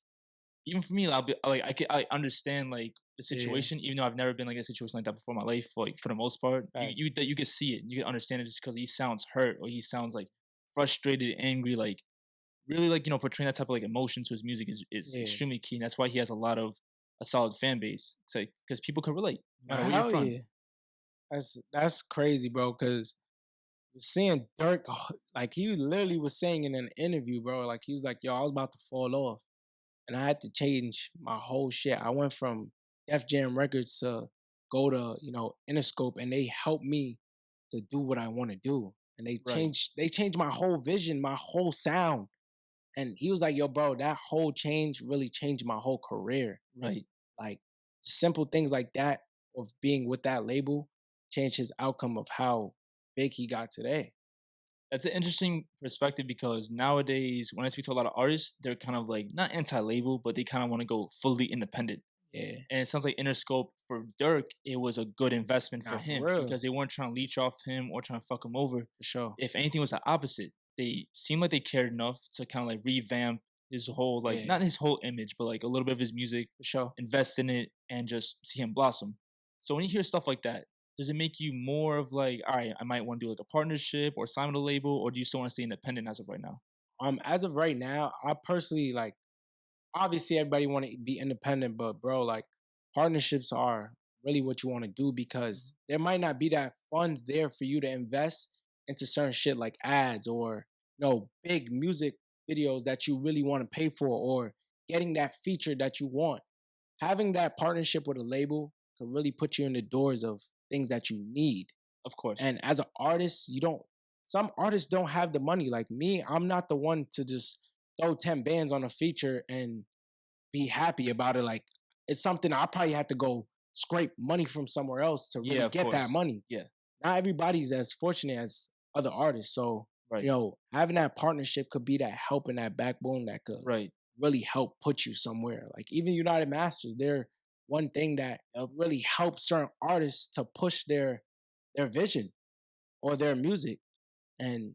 even for me, I understand like the yeah, situation, even though I've never been like in a situation like that before in my life. Like for the most part, right. you can see it, you can understand it just because he sounds hurt or he sounds like frustrated, angry, like really like portraying that type of like emotion to his music is Yeah. extremely key. And that's why he has a solid fan base. It's like because people can relate no Nah, matter where you're hell from. yeah. That's crazy, bro, because seeing Dirk, like he literally was saying in an interview, bro, like he was like, yo, I was about to fall off. And I had to change my whole shit. I went from Def Jam Records to go to, Interscope, and they helped me to do what I want to do. And Right, they changed my whole vision, my whole sound. And he was like, yo, bro, that whole change really changed my whole career. right. Like simple things like that of being with that label changed his outcome of how big he got today. That's an interesting perspective because nowadays, when I speak to a lot of artists, they're kind of like not anti-label, but they kind of want to go fully independent. Yeah. And it sounds like Interscope for Dirk, it was a good investment for Nah, for him real. because they weren't trying to leech off him or trying to fuck him over. For sure. If anything was the opposite, they seemed like they cared enough to kind of like revamp his whole like Yeah. not his whole image, but like a little bit of his music, For sure. invest in it, and just see him blossom. So when you hear stuff like that, does it make you more of like, all right, I might want to do like a partnership or sign with a label, or do you still want to stay independent as of right now? As of right now, I personally like obviously everybody want to be independent, but bro, like partnerships are really what you want to do because there might not be that funds there for you to invest into certain shit like ads or big music videos that you really want to pay for or getting that feature that you want. Having that partnership with a label could really put you in the doors of things that you need. Of course. And as an artist, some artists don't have the money. Like me, I'm not the one to just throw 10 bands on a feature and be happy about it. Like it's something I probably have to go scrape money from somewhere else to Yeah, really of get that course. money. Yeah, Not everybody's as fortunate as other artists. So, right, having that partnership could be that help and that backbone that could right. really help put you somewhere. Like even United Masters, they're one thing that really helps certain artists to push their vision or their music. And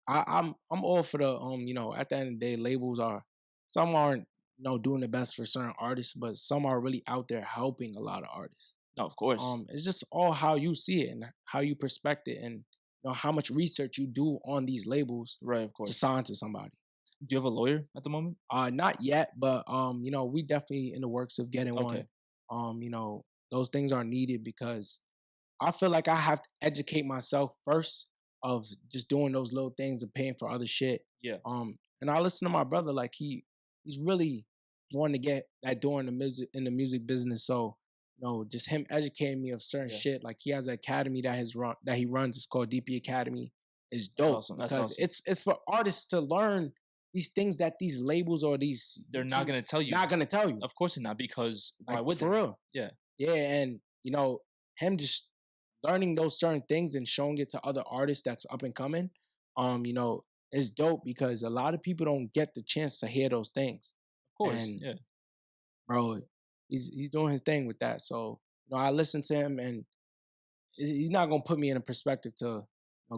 I'm all for the at the end of the day, labels are some aren't doing the best for certain artists, but some are really out there helping a lot of artists. No, of course. It's just all how you see it and how you perspect it, and how much research you do on these labels Right, of to course. sign to somebody. Do you have a lawyer at the moment? Not yet, but we definitely in the works of getting one. Okay. Those things are needed because I feel like I have to educate myself first of just doing those little things and paying for other shit. Yeah. And I listen to my brother like he's really wanting to get that door in the music business. So, just him educating me of certain Yeah. shit. Like he has an academy that he runs. It's called DP Academy. Is That's dope awesome. That's because awesome. it's for artists to learn these things that these labels or these They're not YouTube gonna tell you. not gonna tell you. Of course not, because why Like would for they? real. Yeah. Yeah, and him just learning those certain things and showing it to other artists that's up and coming, is dope because a lot of people don't get the chance to hear those things. Of course. And Yeah. bro, he's doing his thing with that. So, I listen to him and he's not gonna put me in a perspective to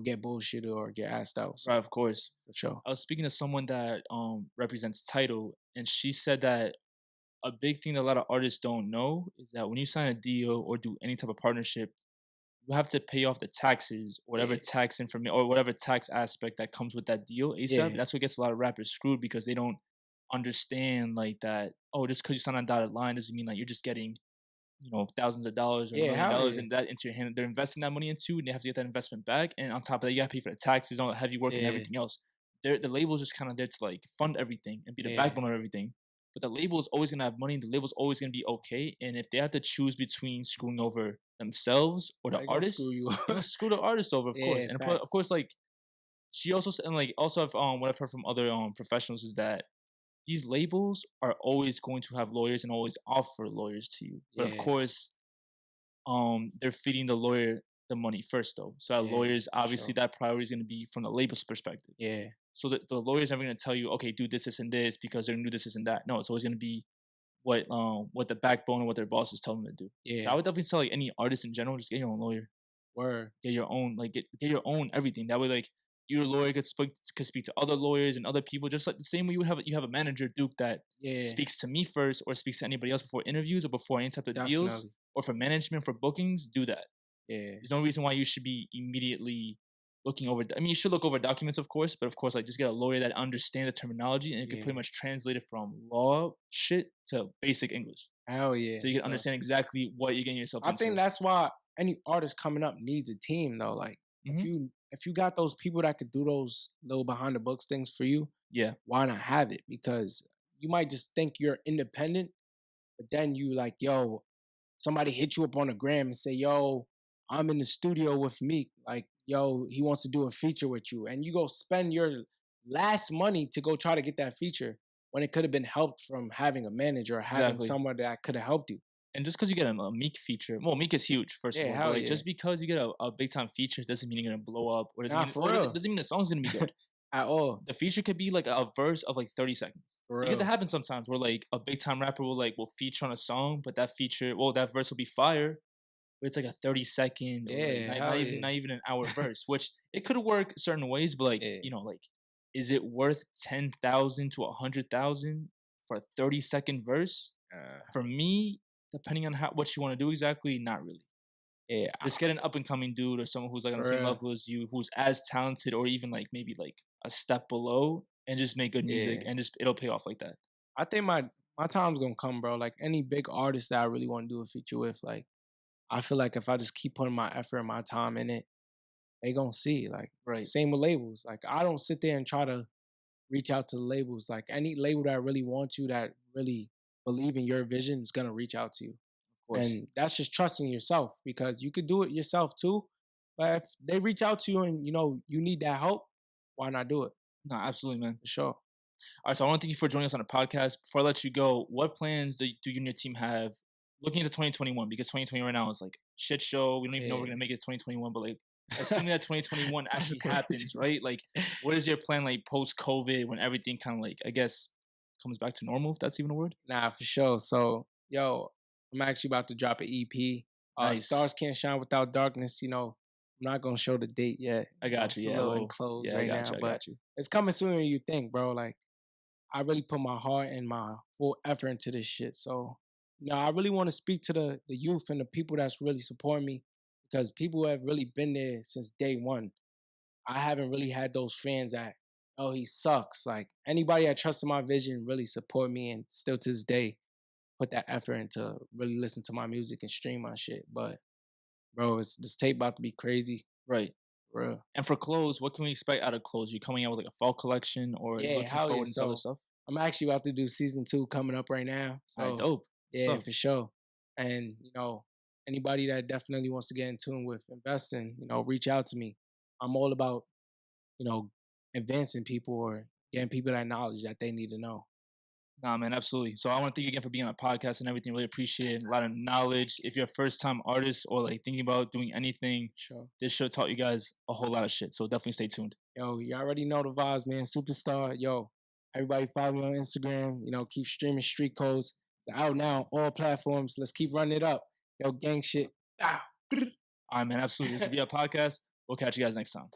get bullshitted or get asked out. So Right, of course. for sure. I was speaking to someone that represents Title, and she said that a big thing that a lot of artists don't know is that when you sign a deal or do any type of partnership, you have to pay off the taxes, whatever Yeah, tax information or whatever tax aspect that comes with that deal ASAP. yeah, That's what gets a lot of rappers screwed because they don't understand like that. Oh, just because you sign on dotted line doesn't mean like you're just getting thousands of dollars or yeah, hell $1 million yeah, and that into your hand. They're investing that money into, and they have to get that investment back. And on top of that, you got to pay for the taxes, all the heavy work, and yeah, everything else. The label's just kind of there to like fund everything and be the yeah. backbone of everything. But the label is always gonna have money. The label's always gonna be okay. And if they have to choose between screwing over themselves or the They gonna artist, screw you. they're gonna screw the artist over, of course. Yeah, And of facts. course, like she also and like also have, what I've heard from other professionals is that these labels are always going to have lawyers and always offer lawyers to you. But of Yeah, course, they're feeding the lawyer the money first though. So that yeah, lawyers for obviously sure. that priority is going to be from the label's perspective. Yeah, So the lawyer's never going to tell you, okay, do this and this because they're going to do this and that. No, it's always going to be what the backbone of what their boss is telling them to do. So I yeah, would definitely tell like any artist in general, just get your own lawyer, word. get your own get your own everything. That way, like your lawyer could speak to other lawyers and other people, just like the same way you have a manager Duke that Yeah, speaks to me first or speaks to anybody else before interviews or before any type of deals definitely. or for management for bookings. Do that. Yeah, There's no reason why you should be immediately looking over. I mean, you should look over documents, of course, but of course, like just get a lawyer that understands the terminology and it can yeah. pretty much translate it from law shit to basic English, Hell yeah. so you can So understand exactly what you're getting yourself I think into. that's why any artist coming up needs a team though. Like Hmm. if you got those people that could do those little behind the books things for you, Yeah, why not have it? Because you might just think you're independent, but then you like, yo, somebody hit you up on the gram and say, yo, I'm in the studio with Meek. Like, yo, he wants to do a feature with you. And you go spend your last money to go try to get that feature when it could have been helped from having a manager or having exactly. someone that could have helped you. And just because you get a Meek feature, well, Meek is huge, first of Yeah, all, but hell like yeah. just because you get a big time feature doesn't mean you're gonna blow up, or doesn't Nah, mean for or doesn't, real. doesn't mean the song's gonna be good. At all. The feature could be like a verse of like 30 seconds. For Because it real. happens sometimes where like a big time rapper will feature on a song, but that verse will be fire, but it's like a 30-second or like Yeah, not, hell not even yeah. not even an hour verse, which it could work certain ways, but like, Yeah, like is it worth 10,000 to 100,000 for a 30-second verse? uh, For me, depending on what you want to do exactly, not really. yeah, Just get an up and coming dude or someone who's like on the for same real. level as you, who's as talented or even like maybe like a step below, and just make good music Yeah. and just it'll pay off like that. I think my time's gonna come, bro. Like any big artist that I really want to do a feature with, like I feel like if I just keep putting my effort and my time in it, they gonna see. Like Right. same with labels. Like I don't sit there and try to reach out to the labels. Like any label that really wants you, that really believe in your vision, is gonna reach out to you. Of course. And that's just trusting yourself because you could do it yourself too. But if they reach out to you and you need that help, why not do it? No, absolutely, man. For sure. All right, so I want to thank you for joining us on the podcast. Before I let you go, what plans do you and your team have looking into 2021? Because 2020 right now is like shit show. We don't even know if we're Yeah. gonna make it to 2021, but like assuming that 2021 That's actually happens, crazy. right? Like, what is your plan like post COVID when everything kind of like I guess comes back to normal, if that's even a word? Nah, for sure. So, yo, I'm actually about to drop an EP. Nice. Stars Can't Shine Without Darkness. I'm not gonna show the date yet. I got you. It's a Yeah. little Well. enclosed Yeah. I right got now, you. I but got you. it's coming sooner than you think, bro. Like, I really put my heart and my full effort into this shit. So, I really want to speak to the youth and the people that's really supporting me because people have really been there since day one. I haven't really had those fans that, oh, he sucks. Like anybody that trusted my vision really support me and still to this day put that effort into really listen to my music and stream my shit. But bro, it's this tape about to be crazy, Right. for real. And for clothes, what can we expect out of clothes? You coming out with like a fall collection, or are you Yeah, looking hell yeah. forward into other So stuff? I'm actually about to do season 2 coming up right now. All right, So dope. yeah, So for sure. And anybody that definitely wants to get in tune with investing, reach out to me. I'm all about, you know, advancing people or getting people that knowledge that they need to know. nah, man, absolutely. So I want to thank you again for being on the podcast and everything. Really appreciate it. A lot of knowledge. If you're a first time artist or like thinking about doing anything, Sure. this show taught you guys a whole lot of shit. So definitely stay tuned. Yo, you already know the vibes, man. Superstar. Yo, everybody follow me on Instagram. Keep streaming Street Codes. It's out now on all platforms. Let's keep running it up. Yo, gang shit. Ah. All right, man, absolutely. This will be a podcast. We'll catch you guys next time.